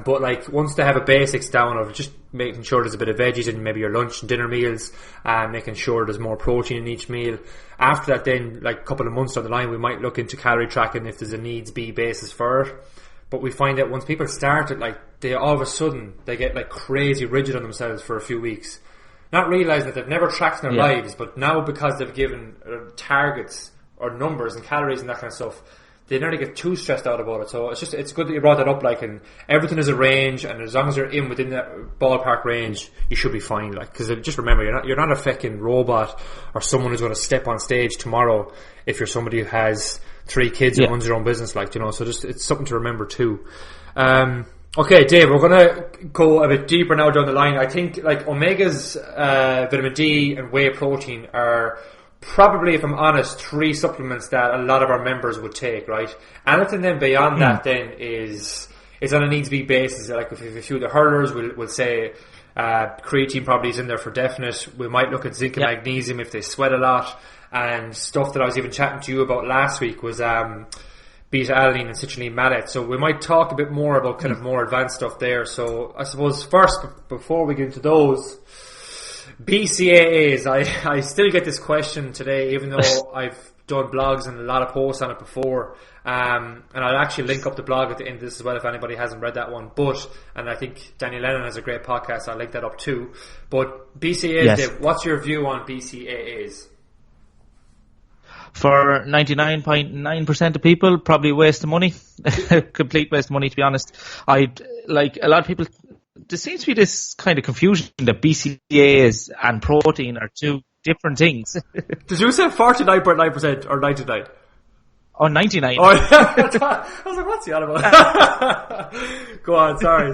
But like once they have a basics down of just making sure there's a bit of veggies in maybe your lunch and dinner meals, making sure there's more protein in each meal. After that, then like a couple of months down the line, we might look into calorie tracking if there's a needs be basis for it. But we find that once people start it, like they all of a sudden they get like crazy rigid on themselves for a few weeks, not realising that they've never tracked in their lives, but now because they've given targets or numbers and calories and that kind of stuff, they nearly get too stressed out about it. So it's good that you brought that up, like, and everything is a range, and as long as you're within that ballpark range, you should be fine. Like, because just remember, you're not a fucking robot or someone who's going to step on stage tomorrow if you're somebody who has 3 kids and runs your own business, like, so just it's something to remember too. Okay, Dave, we're gonna go a bit deeper now down the line. I think like omegas, vitamin D and whey protein are probably, if I'm honest, 3 supplements that a lot of our members would take, right? Anything then beyond that then is on a needs-be basis. Like if a few of the hurlers will say creatine probably is in there for definite. We might look at zinc and magnesium if they sweat a lot. And stuff that I was even chatting to you about last week was beta-alanine and citrulline mallate. So we might talk a bit more about kind of more advanced stuff there. So I suppose first, before we get into those, BCAAs, I still get this question today, even though I've done blogs and a lot of posts on it before. And I'll actually link up the blog at the end of this as well if anybody hasn't read that one. And I think Daniel Lennon has a great podcast, I'll link that up too. But BCAAs, Dave, what's your view on BCAAs? For 99.9% of people, probably a waste of money. Complete waste of money, to be honest. Like a lot of people, there seems to be this kind of confusion that BCAAs and protein are 2 different things. Did you say 49.9% or 99? Oh, 99. Oh, I was like, what's the other one? Go on, sorry.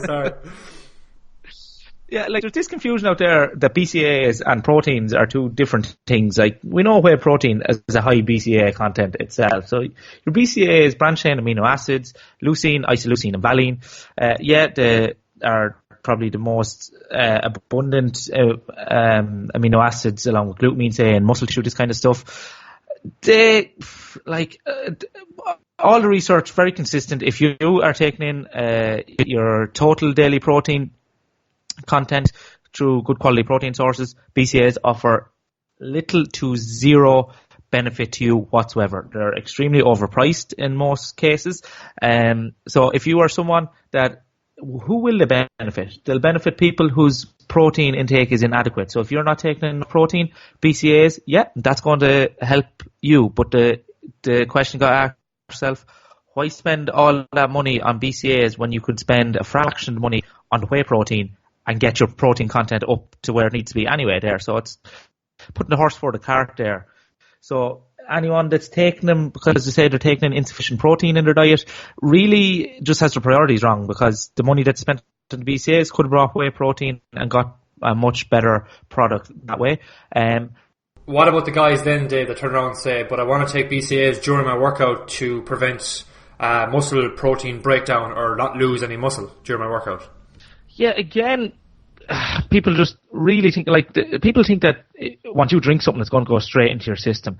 Yeah, like there's this confusion out there that BCAAs and proteins are 2 different things. Like we know whey protein has a high BCAA content itself. So your BCAA is branched chain amino acids, leucine, isoleucine, and valine. They are probably the most abundant amino acids, along with glutamine, say, and muscle tissue, this kind of stuff. They, all the research, very consistent. If you are taking in your total daily protein content through good quality protein sources, BCAAs offer little to zero benefit to you whatsoever. They're extremely overpriced in most cases. So if you are someone that, who will they benefit? They'll benefit people whose protein intake is inadequate. So if you're not taking in protein, BCAAs, yeah, that's going to help you. But the question you got to ask yourself, why spend all that money on BCAAs when you could spend a fraction of the money on the whey protein and get your protein content up to where it needs to be anyway there? So it's putting the horse before the cart there. So anyone that's taking them because, as you say, they're taking in insufficient protein in their diet really just has their priorities wrong, because the money that's spent on the BCAAs could have brought whey protein and got a much better product that way. What about the guys then, Dave, that turn around and say, but I want to take BCAAs during my workout to prevent muscle protein breakdown or not lose any muscle during my workout? Yeah, again, people just really think, people think that once you drink something, it's going to go straight into your system.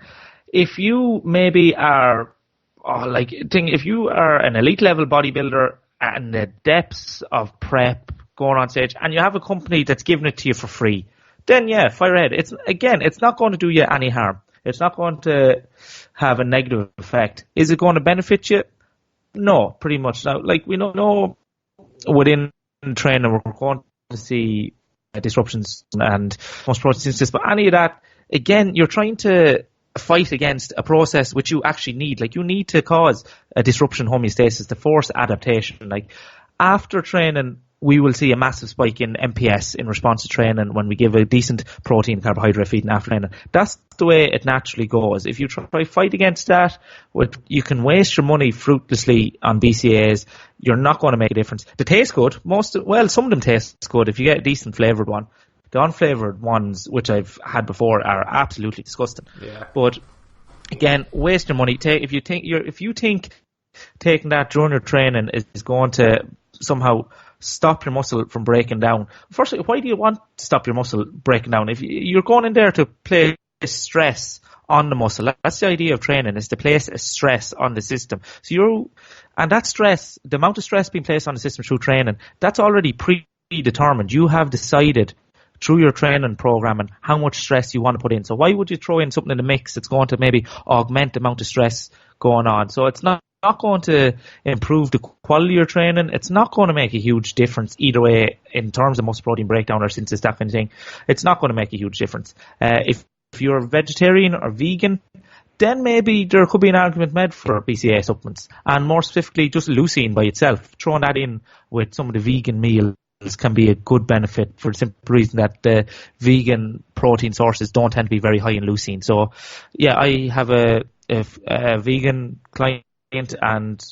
If you maybe are, if you are an elite level bodybuilder and the depths of prep going on stage, and you have a company that's giving it to you for free, then yeah, fire ahead. It's not going to do you any harm. It's not going to have a negative effect. Is it going to benefit you? No, pretty much. Now, we don't know within training, we're going to see disruptions and most protein synthesis, but any of that, again, you're trying to fight against a process which you actually need. You need to cause a disruption homeostasis to force adaptation. After training, we will see a massive spike in MPS in response to training when we give a decent protein carbohydrate feeding after training. That's the way it naturally goes. If you try to fight against that, you can waste your money fruitlessly on BCAAs. You're not going to make a difference. They taste good. Some of them taste good if you get a decent flavoured one. The unflavoured ones, which I've had before, are absolutely disgusting. Yeah. But again, waste your money. If you think taking that during your training is going to somehow stop your muscle from breaking down. Firstly, why do you want to stop your muscle breaking down? If you're going in there to place stress on the muscle, that's the idea of training, is to place a stress on the system. And that stress, the amount of stress being placed on the system through training, that's already predetermined. You have decided through your training programming how much stress you want to put in. So why would you throw in something in the mix that's going to maybe augment the amount of stress going on? So it's not going to improve the quality of your training. It's not going to make a huge difference either way in terms of muscle protein breakdown or synthesis, that kind of thing. It's not going to make a huge difference. If you're vegetarian or vegan, then maybe there could be an argument made for BCAA supplements, and more specifically just leucine by itself. Throwing that in with some of the vegan meals can be a good benefit for the simple reason that the vegan protein sources don't tend to be very high in leucine. So yeah, I have a vegan client, and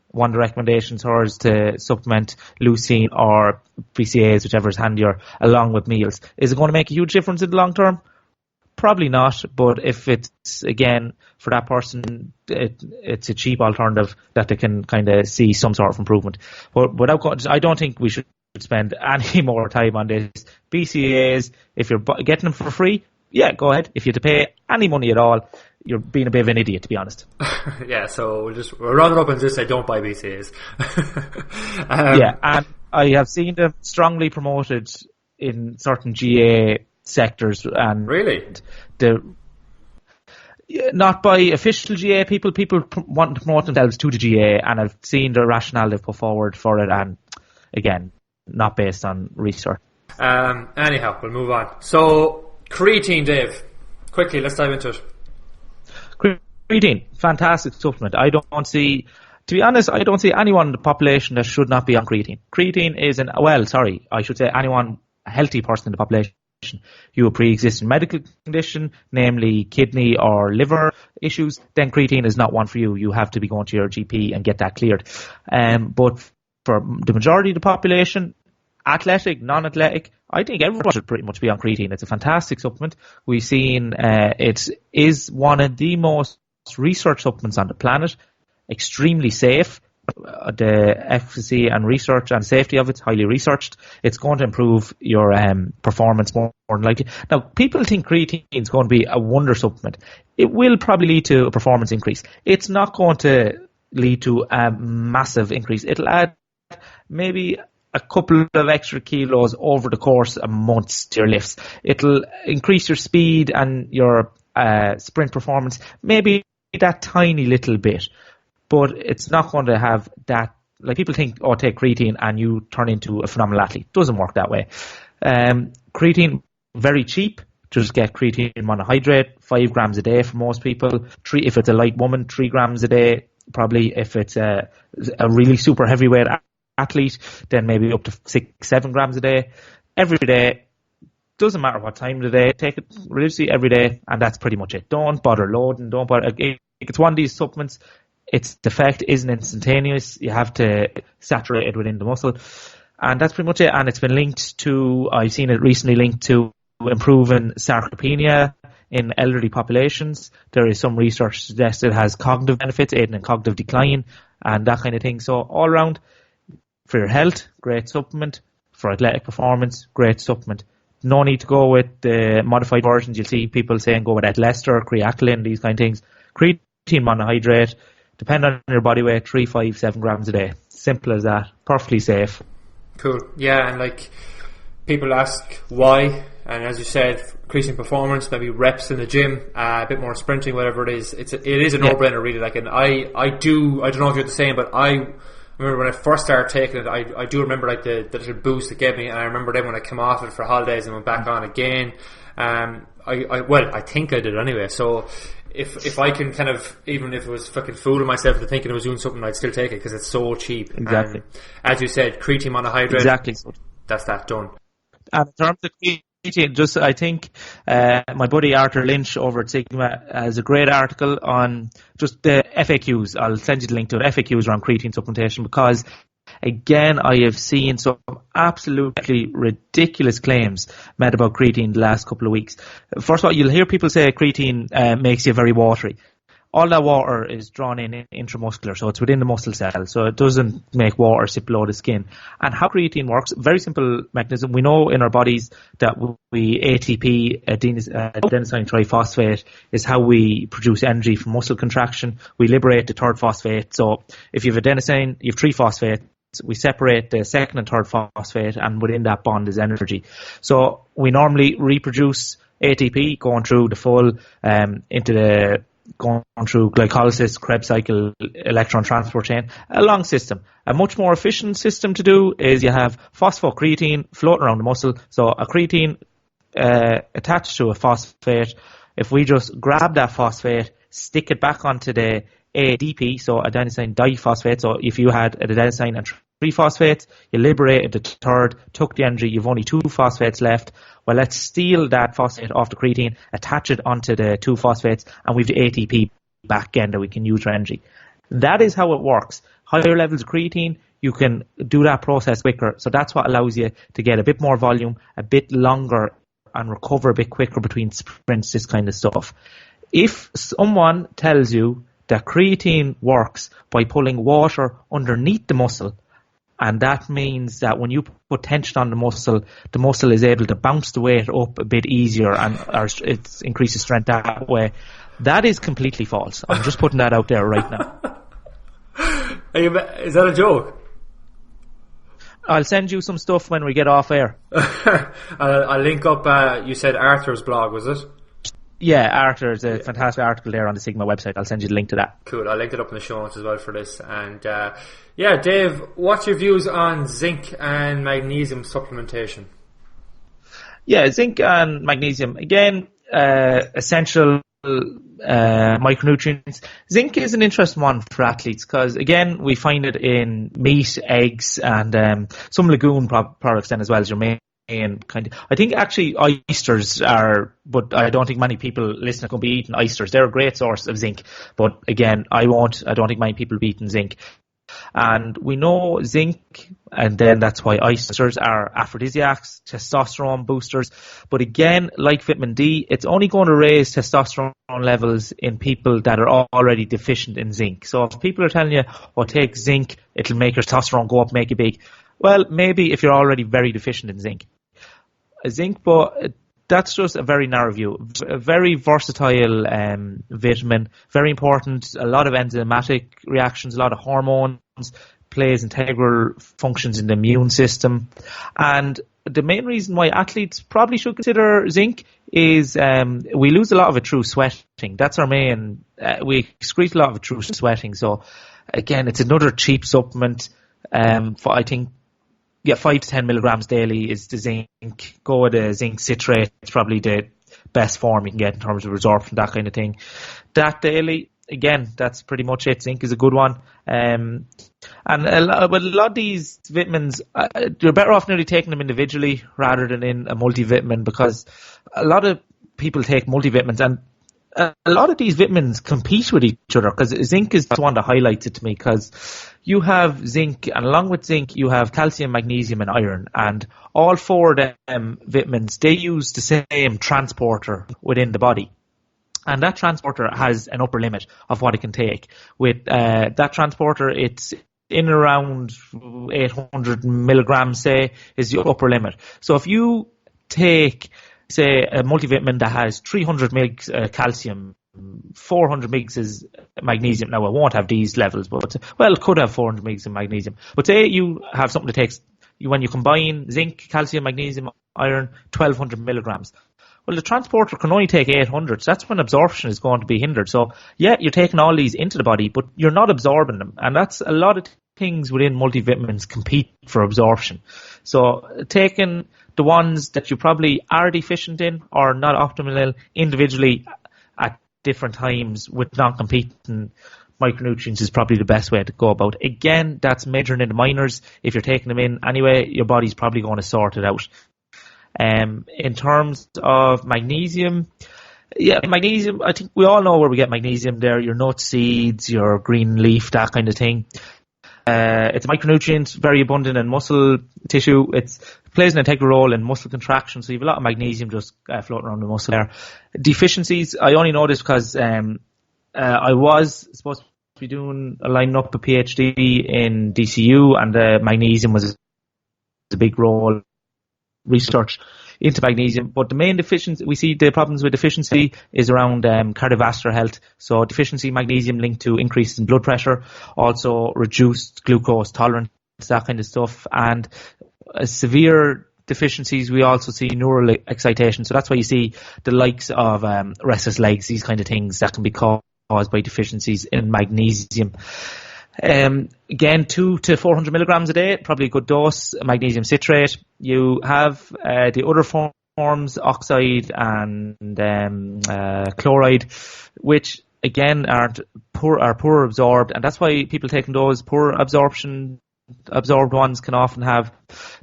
one of the recommendations hers to supplement leucine or BCAAs, whichever is handier, along with meals. Is it going to make a huge difference in the long term? Probably not, but if it's, again, for that person, it's a cheap alternative that they can kind of see some sort of improvement. But I don't think we should spend any more time on this. BCAAs, if you're getting them for free, yeah, go ahead. If you have to pay any money at all, you're being a bit of an idiot, to be honest. Yeah, so we'll round it up and just say don't buy BCAAs. Yeah, and I have seen them strongly promoted in certain GA sectors, and really, not by official GA people want to promote themselves to the GA, and I've seen the rationale they've put forward for it, and again, not based on research. Anyhow, we'll move on. So creatine, Dave, quickly, let's dive into it. Creatine, fantastic supplement. I don't see anyone in the population that should not be on creatine. Creatine is anyone, a healthy person in the population. You have a pre-existing medical condition, namely kidney or liver issues, then creatine is not one for you. You have to be going to your GP and get that cleared. But for the majority of the population, athletic, non-athletic, I think everyone should pretty much be on creatine. It's a fantastic supplement. We've seen it is one of the most researched supplements on the planet, extremely safe, the efficacy and research and safety of it's highly researched. It's going to improve your performance more than likely. Now, people think creatine is going to be a wonder supplement. It will probably lead to a performance increase. It's not going to lead to a massive increase. It'll add maybe a couple of extra kilos over the course of months to your lifts. It'll increase your speed and your sprint performance, maybe that tiny little bit. But it's not going to have that, like people think, oh, take creatine and you turn into a phenomenal athlete. Doesn't work that way. Creatine, very cheap. Just get creatine monohydrate, 5 grams a day for most people. If it's a light woman, 3 grams a day. Probably if it's a really super heavyweight athlete, then maybe up to 6-7 grams a day. Every day, doesn't matter what time of the day, take it religiously every day, and that's pretty much it. Don't bother loading, don't bother. It's one of these supplements. Its effect isn't instantaneous. You have to saturate it within the muscle. And that's pretty much it. And it's been linked to, I've seen it recently linked to improving sarcopenia in elderly populations. There is some research suggests it has cognitive benefits, aiding in cognitive decline and that kind of thing. So all around, for your health, great supplement. For athletic performance, great supplement. No need to go with the modified versions. You'll see people saying go with Lester, creatine, these kind of things. Creatine monohydrate, depend on your body weight, 3, 5, 7 grams a day. Simple as that. Perfectly safe. Cool. Yeah, and like people ask why, and as you said, increasing performance, maybe reps in the gym, a bit more sprinting, whatever it is. It is a no-brainer really. Like, and I don't know if you're the same, but I remember when I first started taking it, I do remember like the little boost it gave me, and I remember then when I came off it for holidays and went back on again. I think I did anyway. So if I can kind of, even if it was fucking fooling myself into thinking I was doing something, I'd still take it because it's so cheap. Exactly. As you said, creatine monohydrate. Exactly. That's that done. And in terms of creatine, just I think my buddy Arthur Lynch over at Sigma has a great article on just the FAQs. I'll send you the link to it. FAQs around creatine supplementation, because again, I have seen some absolutely ridiculous claims made about creatine the last couple of weeks. First of all, you'll hear people say creatine makes you very watery. All that water is drawn in intramuscular, so it's within the muscle cell, so it doesn't make water sit below the skin. And how creatine works, very simple mechanism. We know in our bodies that we ATP, adenosine triphosphate, is how we produce energy from muscle contraction. We liberate the third phosphate. So if you have adenosine, you have 3 phosphates. We separate the second and third phosphate, and within that bond is energy. So we normally reproduce ATP going through the full going through glycolysis, Krebs cycle, electron transport chain, a long system. A much more efficient system to do is you have phosphocreatine floating around the muscle. So a creatine attached to a phosphate. If we just grab that phosphate, stick it back onto the ADP, so adenosine diphosphate. So if you had an adenosine and 3 phosphates, you liberated the third, took the energy, you've only 2 phosphates left. Well, let's steal that phosphate off the creatine, attach it onto the 2 phosphates, and we've the ATP back again that we can use for energy. That is how it works. Higher levels of creatine, you can do that process quicker. So that's what allows you to get a bit more volume, a bit longer, and recover a bit quicker between sprints, this kind of stuff. If someone tells you that creatine works by pulling water underneath the muscle, and that means that when you put tension on the muscle is able to bounce the weight up a bit easier, and it increases strength that way, that is completely false. I'm just putting that out there right now. Is that a joke? I'll send you some stuff when we get off air. I'll link up, you said Arthur's blog, was it? Yeah, Arthur's a fantastic article there on the Sigma website. I'll send you the link to that. Cool. I'll link it up in the show notes as well for this. And yeah, Dave, what's your views on zinc and magnesium supplementation? Yeah, zinc and magnesium, again, essential micronutrients. Zinc is an interesting one for athletes because, again, we find it in meat, eggs, and some lagoon products then as well as your main kind of. I think actually oysters are, but I don't think many people listening can be eating oysters. They're a great source of zinc, but again, I don't think many people will be eating zinc. And we know zinc, and then that's why oysters are aphrodisiacs, testosterone boosters. But again, like vitamin D, it's only going to raise testosterone levels in people that are already deficient in zinc. So if people are telling you, oh, take zinc, it'll make your testosterone go up, make you big. Well, maybe if you're already very deficient in zinc. Zinc, but that's just a very narrow view. A very versatile vitamin, very important. A lot of enzymatic reactions, a lot of hormones, plays integral functions in the immune system. And the main reason why athletes probably should consider zinc is we lose a lot of it through sweating. That's our main, we excrete a lot of it through sweating. So again, it's another cheap supplement. I think 5 to 10 milligrams daily is the zinc. Go with the zinc citrate. It's probably the best form you can get in terms of resorption, that kind of thing. That daily, again, that's pretty much it. Zinc is a good one. And a lot of these vitamins, you're better off nearly taking them individually rather than in a multivitamin, because a lot of people take multivitamins, and a lot of these vitamins compete with each other, because zinc is the one that highlights it to me, because you have zinc, and along with zinc you have calcium, magnesium and iron, and all four of them vitamins, they use the same transporter within the body, and that transporter has an upper limit of what it can take. With that transporter, it's in around 800 milligrams, say, is the upper limit. So if you take, say, a multivitamin that has 300 mg calcium, 400 mg is magnesium. Now, it won't have these levels, but, well, it could have 400 mg of magnesium. But say you have something that takes, when you combine zinc, calcium, magnesium, iron, 1200 milligrams. Well, the transporter can only take 800, so that's when absorption is going to be hindered. So, yeah, you're taking all these into the body, but you're not absorbing them. And that's a lot of things within multivitamins compete for absorption. So, taking the ones that you probably are deficient in or not optimal in individually at different times with non-competing micronutrients is probably the best way to go about. Again, that's majoring in the minors. If you're taking them in anyway, your body's probably going to sort it out. In terms of magnesium, magnesium, I think we all know where we get magnesium there, your nut seeds, your green leaf, that kind of thing. It's a micronutrient, very abundant in muscle tissue. It plays an integral role in muscle contraction, so you have a lot of magnesium just floating around the muscle there. Deficiencies, I only know this because I was supposed to be lining up a PhD in DCU, and magnesium was a big role research into magnesium. But the main deficiency, we see the problems with deficiency is around cardiovascular health. So deficiency magnesium linked to increases in blood pressure, also reduced glucose tolerance, that kind of stuff. And severe deficiencies, we also see neural excitation. So that's why you see the likes of restless legs, these kind of things that can be caused by deficiencies in magnesium. Again, 200 to 400 milligrams a day, probably a good dose. Magnesium citrate. You have the other forms, oxide and chloride, which again are poor absorbed, and that's why people taking those poor absorbed ones can often have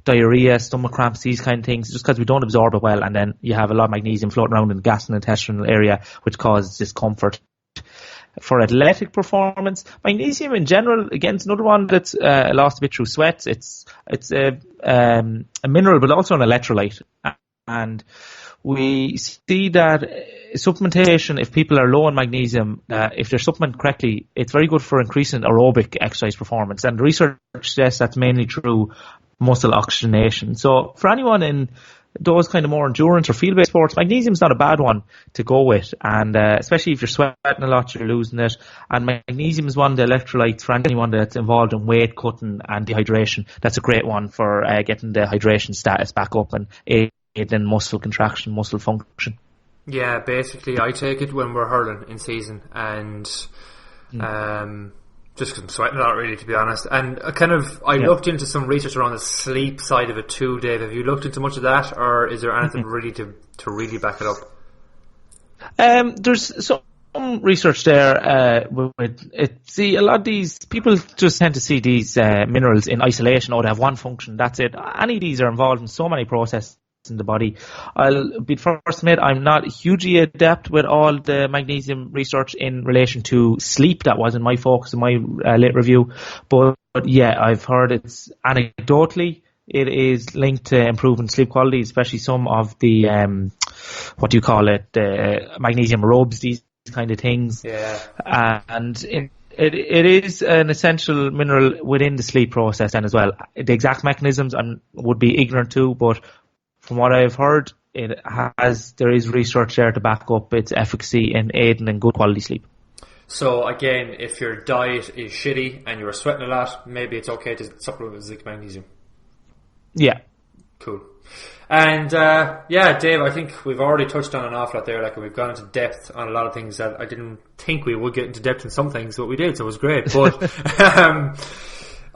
diarrhea, stomach cramps, these kind of things, just because we don't absorb it well, and then you have a lot of magnesium floating around in the gastrointestinal area, which causes discomfort. For athletic performance, magnesium in general, again, it's another one that's lost a bit through sweat. It's a mineral, but also an electrolyte. And we see that supplementation, if people are low on magnesium, if they're supplemented correctly, it's very good for increasing aerobic exercise performance. And the research suggests that's mainly through muscle oxygenation. So for anyone in those kind of more endurance or field-based sports, magnesium's not a bad one to go with, and especially if you're sweating a lot, you're losing it. And magnesium is one of the electrolytes for anyone that's involved in weight cutting and dehydration. That's a great one for getting the hydration status back up and aid in muscle contraction, muscle function. Yeah, basically I take it when we're hurling in season, and just because I'm sweating a lot, really, to be honest. And I looked into some research around the sleep side of it too, Dave. Have you looked into much of that, or is there anything really to really back it up? There's some research there with it. See, a lot of these people just tend to see these minerals in isolation, or they have one function, that's it. Any of these are involved in so many processes in the body. I'll be first to admit I'm not hugely adept with all the magnesium research in relation to sleep. That wasn't my focus in my late review. But yeah, I've heard it's anecdotally it is linked to improving sleep quality, especially some of the magnesium robes, these kind of things. Yeah. And it is an essential mineral within the sleep process then as well. The exact mechanisms I would be ignorant to, but from what I've heard, there is research there to back up its efficacy in aiding in good quality sleep. So again, if your diet is shitty and you're sweating a lot, maybe it's okay to supplement with zinc magnesium. Yeah. Cool. And Dave, I think we've already touched on an awful lot there. Like, we've gone into depth on a lot of things that I didn't think we would get into depth in some things, but we did, so it was great. But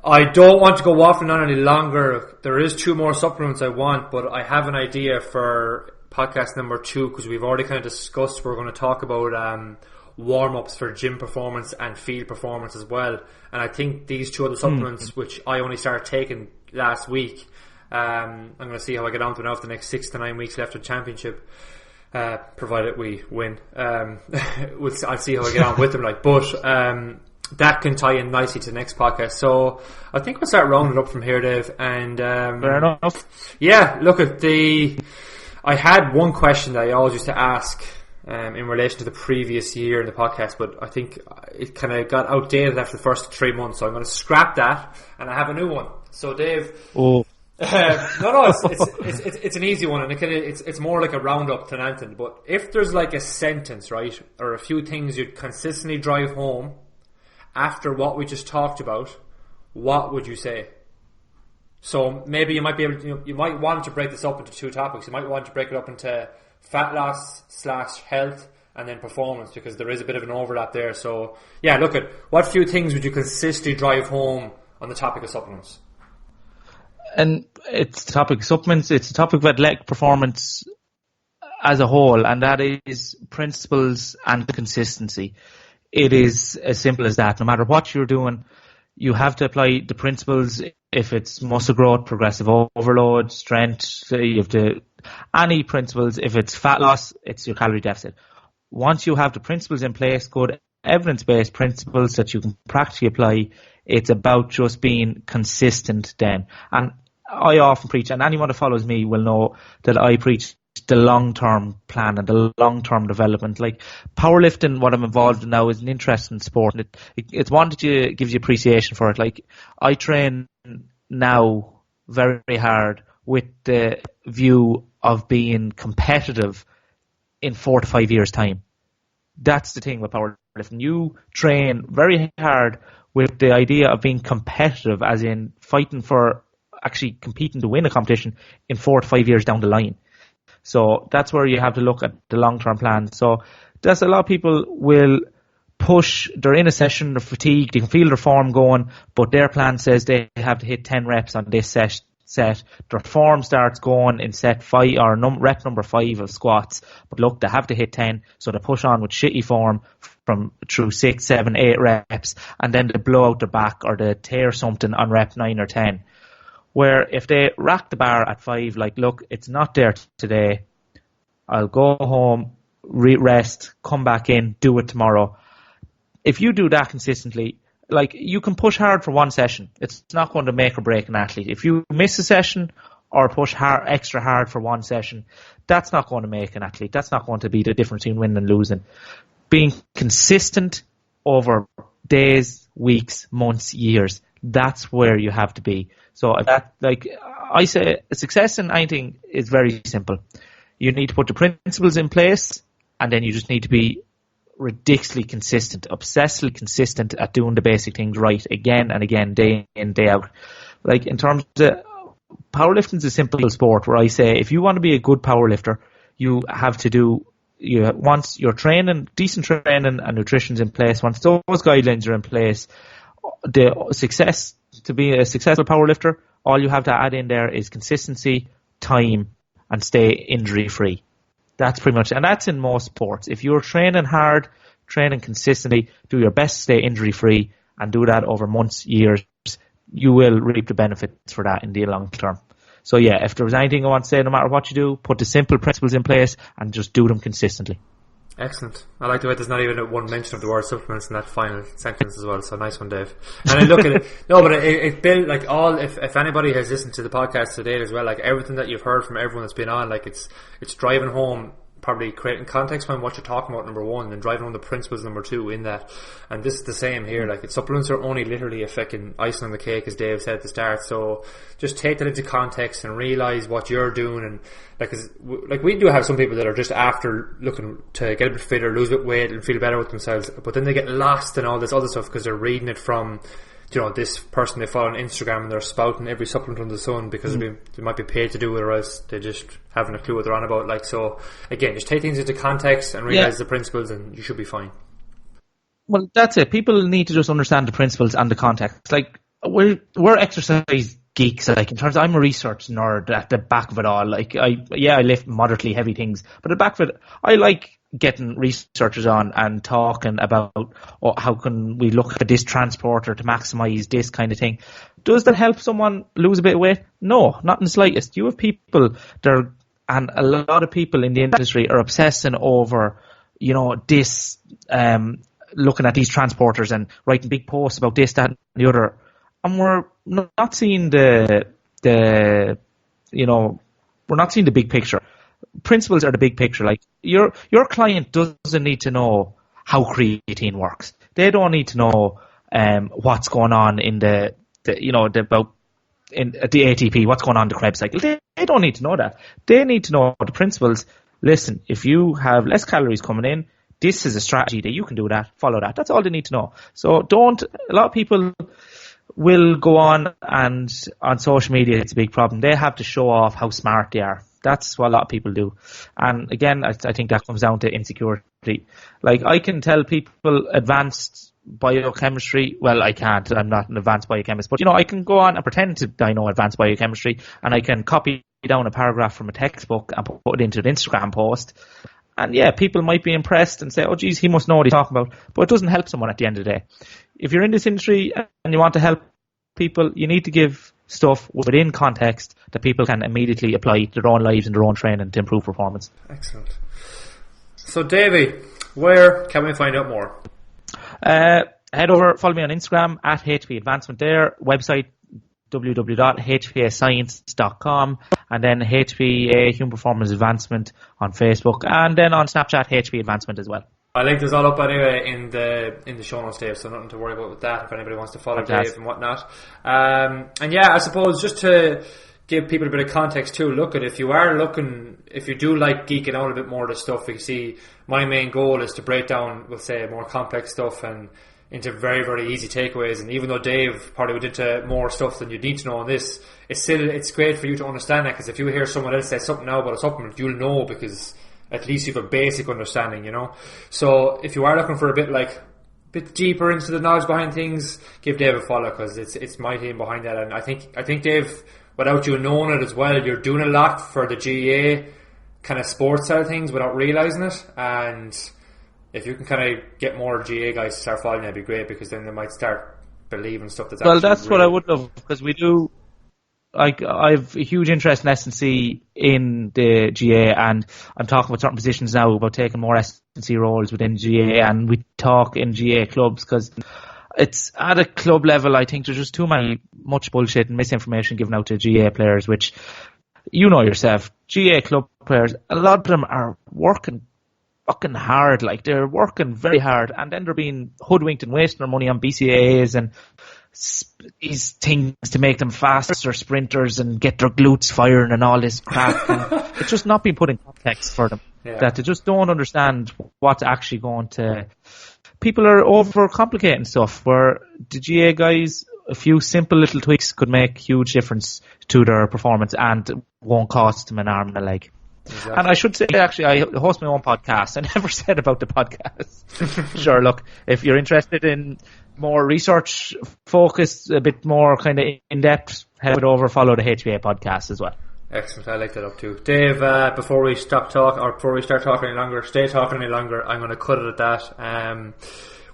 I don't want to go waffling on any longer. There is 2 more supplements I want, but I have an idea for podcast number 2, because we've already kind of discussed we're going to talk about warm-ups for gym performance and field performance as well. And I think these 2 other supplements, which I only started taking last week, I'm going to see how I get on to now for the next 6 to 9 weeks left of the championship, provided we win. I'll see how I get on with them. That can tie in nicely to the next podcast. So I think we'll start rounding it up from here, Dave. And fair enough. Yeah, look at I had one question that I always used to ask in relation to the previous year in the podcast, but I think it kind of got outdated after the first 3 months. So I'm going to scrap that, and I have a new one. So Dave. Oh. It's an easy one, and it's more like a roundup than anything. But if there's like a sentence, right, or a few things you'd consistently drive home after what we just talked about, what would you say? So maybe you might be able to, you might want to break this up into 2 topics. You might want to break it up into fat loss / health and then performance, because there is a bit of an overlap there. So yeah, look at what few things would you consistently drive home on the topic of supplements? And it's the topic of supplements, it's the topic of athletic performance as a whole, and that is principles and consistency. It is as simple as that. No matter what you're doing, you have to apply the principles. If it's muscle growth, progressive overload, strength, you have to, any principles. If it's fat loss, it's your calorie deficit. Once you have the principles in place, good evidence-based principles that you can practically apply, it's about just being consistent then. And I often preach, and anyone that follows me will know that I preach the long-term plan and the long-term development. Like powerlifting, what I'm involved in now is an interesting sport, and it's one that gives you appreciation for it. Like I train now very hard with the view of being competitive in 4 to 5 years' time. That's the thing with powerlifting. You train very hard with the idea of being competitive, as in fighting for actually competing to win a competition in 4 to 5 years down the line. So that's where you have to look at the long-term plan. So that's a lot of people will push, they're in a session, they're fatigued, they can feel their form going, but their plan says they have to hit 10 reps on this set. Their form starts going in set 5 or rep number 5 of squats, but look, they have to hit 10, so they push on with shitty form from through 6, 7, 8 reps, and then they blow out their back or they tear something on rep 9 or 10. Where if they rack the bar at 5, like, look, it's not there today, I'll go home, rest, come back in, do it tomorrow. If you do that consistently, like, you can push hard for one session. It's not going to make or break an athlete. If you miss a session or push extra hard for one session, that's not going to make an athlete. That's not going to be the difference between winning and losing. Being consistent over days, weeks, months, years, that's where you have to be. So that, like I say, success in anything is very simple. You need to put the principles in place, and then you just need to be ridiculously consistent, obsessively consistent at doing the basic things right again and again, day in, day out. Like, in terms of powerlifting is a simple sport where I say if you want to be a good powerlifter, you have to do, once your training, decent training and nutrition's in place, once those guidelines are in place, the success to be a successful powerlifter, all you have to add in there is consistency, time, and stay injury free. That's pretty much, and that's in most sports. If you're training hard, training consistently, do your best to stay injury free, and do that over months, years, you will reap the benefits for that in the long term. So yeah, if there was anything I want to say, no matter what you do, put the simple principles in place and just do them consistently. Excellent. I like the way there's not even one mention of the word supplements in that final sentence as well. So nice one, Dave. And I look at it. No, but it built like all. If anybody has listened to the podcast today as well, like everything that you've heard from everyone that's been on, like it's driving home. Probably creating context behind what you're talking about, number one, and driving home the principles, number two, in that. And this is the same here. Like, supplements are only literally a fucking icing on the cake, as Dave said at the start. So just take that into context and realise what you're doing. And like we do have some people that are just after looking to get a bit fitter, lose a bit of weight, and feel better with themselves. But then they get lost in all this other stuff because they're reading it from, you know, this person they follow on Instagram, and they're spouting every supplement under the sun because they might be paid to do it, or else they just haven't a clue what they're on about. Like, so again, just take things into context and realise the principles, and you should be fine. Well, that's it. People need to just understand the principles and the context. Like, we're exercise geeks. Like, in terms of, I'm a research nerd at the back of it all. Like, I lift moderately heavy things, but at the back of it, I like getting researchers on and talking about how can we look at this transporter to maximise this kind of thing. Does that help someone lose a bit of weight? No, not in the slightest. You have people and a lot of people in the industry are obsessing over, you know, this, looking at these transporters and writing big posts about this, that and the other. And we're not seeing we're not seeing the big picture. Principles are the big picture. Like, your client doesn't need to know how creatine works. They don't need to know what's going on in the ATP, what's going on in the Krebs cycle. They don't need to know that. They need to know the principles. Listen, if you have less calories coming in, this is a strategy that you can do that, follow that. That's all they need to know. So a lot of people will go on, and on social media it's a big problem. They have to show off how smart they are. That's what a lot of people do. And again, I think that comes down to insecurity. Like, I can tell people advanced biochemistry. Well, I can't. I'm not an advanced biochemist. But, you know, I can go on and pretend that I know advanced biochemistry, and I can copy down a paragraph from a textbook and put it into an Instagram post. And yeah, people might be impressed and say, oh, geez, he must know what he's talking about. But it doesn't help someone at the end of the day. If you're in this industry and you want to help people, you need to give stuff within context that people can immediately apply to their own lives and their own training to improve performance. Excellent. So, Davey, where can we find out more? Head over, follow me on Instagram at HP Advancement there, website www.hpascience.com, and then HPA Human Performance Advancement on Facebook, and then on Snapchat HP Advancement as well. I link this all up anyway in the show notes, Dave, so nothing to worry about with that if anybody wants to follow Dave and whatnot. And yeah, I suppose just to give people a bit of context too, look at if you do like geeking out a bit more of the stuff, you see my main goal is to break down, we'll say, more complex stuff and into very, very easy takeaways. And even though Dave probably went into more stuff than you need to know on this, it's great for you to understand that, because if you hear someone else say something now about a supplement, you'll know, because at least you have a basic understanding, you know. So if you are looking for a bit deeper into the knowledge behind things, give Dave a follow, because it's my team behind that. And I think Dave, without you knowing it as well, you're doing a lot for the GAA kind of sports side of things without realising it. And if you can kind of get more GAA guys to start following, that'd be great, because then they might start believing stuff that's well, that's real. What I would love, because we do. I've a huge interest in S&C in the GA, and I'm talking about certain positions now about taking more S&C roles within GA, and we talk in GA clubs, because it's at a club level. I think there's just much bullshit and misinformation given out to GA players, which, you know yourself, GA club players, a lot of them are working fucking hard. Like, they're working very hard, and then they're being hoodwinked and wasting their money on BCAAs and these things to make them faster sprinters and get their glutes firing and all this crap. And it's just not being put in context for them. Yeah. That they just don't understand what's actually going to. People are overcomplicating stuff, where the GA guys, a few simple little tweaks could make huge difference to their performance and won't cost them an arm and a leg. Exactly. And I should say, actually, I host my own podcast. I never said about the podcast. Sure, look, if you're interested in more research focused, a bit more kind of in depth, head over, follow the HBA podcast as well. Excellent, I like that up too. Dave, before we start talking any longer, I'm going to cut it at that.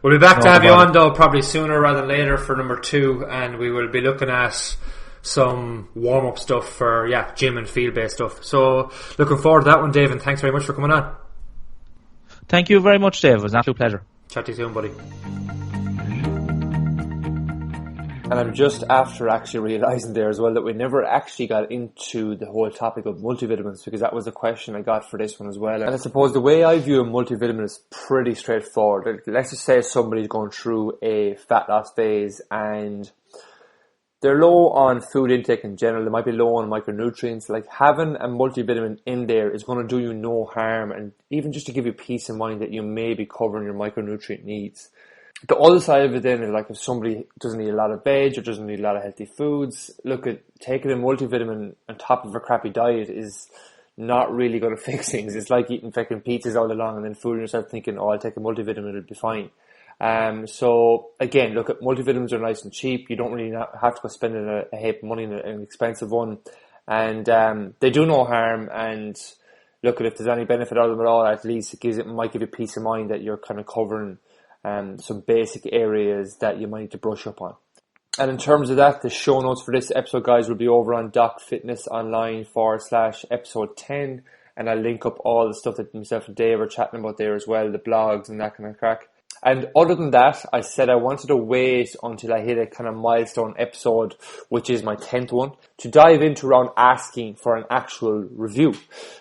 We'll be back to have you on though, probably sooner rather than later, for number 2, and we will be looking at some warm-up stuff for gym and field-based stuff. So looking forward to that one, Dave, and thanks very much for coming on. Thank you very much, Dave. It was an absolute pleasure. Chat to you soon, buddy. And I'm just after actually realising there as well that we never actually got into the whole topic of multivitamins, because that was the question I got for this one as well. And I suppose the way I view a multivitamin is pretty straightforward. Let's just say somebody's going through a fat loss phase and they're low on food intake in general. They might be low on micronutrients. Like, having a multivitamin in there is going to do you no harm, and even just to give you peace of mind that you may be covering your micronutrient needs. The other side of it then is, like, if somebody doesn't eat a lot of veg or doesn't eat a lot of healthy foods, look, at taking a multivitamin on top of a crappy diet is not really going to fix things. It's like eating fucking pizzas all day long and then fooling yourself thinking, I'll take a multivitamin, it'll be fine. So again, look, at multivitamins are nice and cheap. You don't really have to go spending a heap of money on an expensive one, and they do no harm. And look, at if there's any benefit out of them at all, at least it might give you peace of mind that you're kind of covering some basic areas that you might need to brush up on. And in terms of that, the show notes for this episode, guys, will be over on docfitnessonline/episode 10, and I'll link up all the stuff that myself and Dave are chatting about there as well, the blogs and that kind of crack. And other than that, I said I wanted to wait until I hit a kind of milestone episode, which is my 10th one, to dive into around asking for an actual review.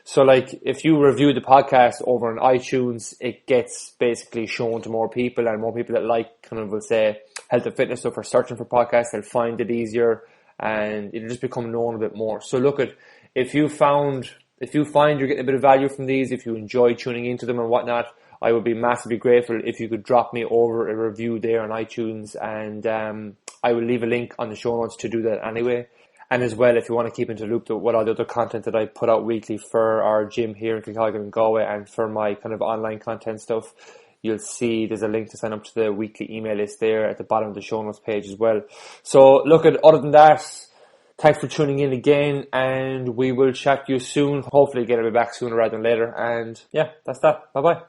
So, like, if you review the podcast over on iTunes, it gets basically shown to more people, and more people that like kind of, will say, health and fitness stuff are searching for podcasts, they'll find it easier, and it'll just become known a bit more. So look, at if you find you're getting a bit of value from these, if you enjoy tuning into them and whatnot, I would be massively grateful if you could drop me over a review there on iTunes, and I will leave a link on the show notes to do that anyway. And as well, if you want to keep into the loop with what all the other content that I put out weekly for our gym here in Kilcolgan and Galway, and for my kind of online content stuff, you'll see there's a link to sign up to the weekly email list there at the bottom of the show notes page as well. So look, at other than that, thanks for tuning in again, and we will chat to you soon. Hopefully get a bit back sooner rather than later. And yeah, that's that. Bye bye.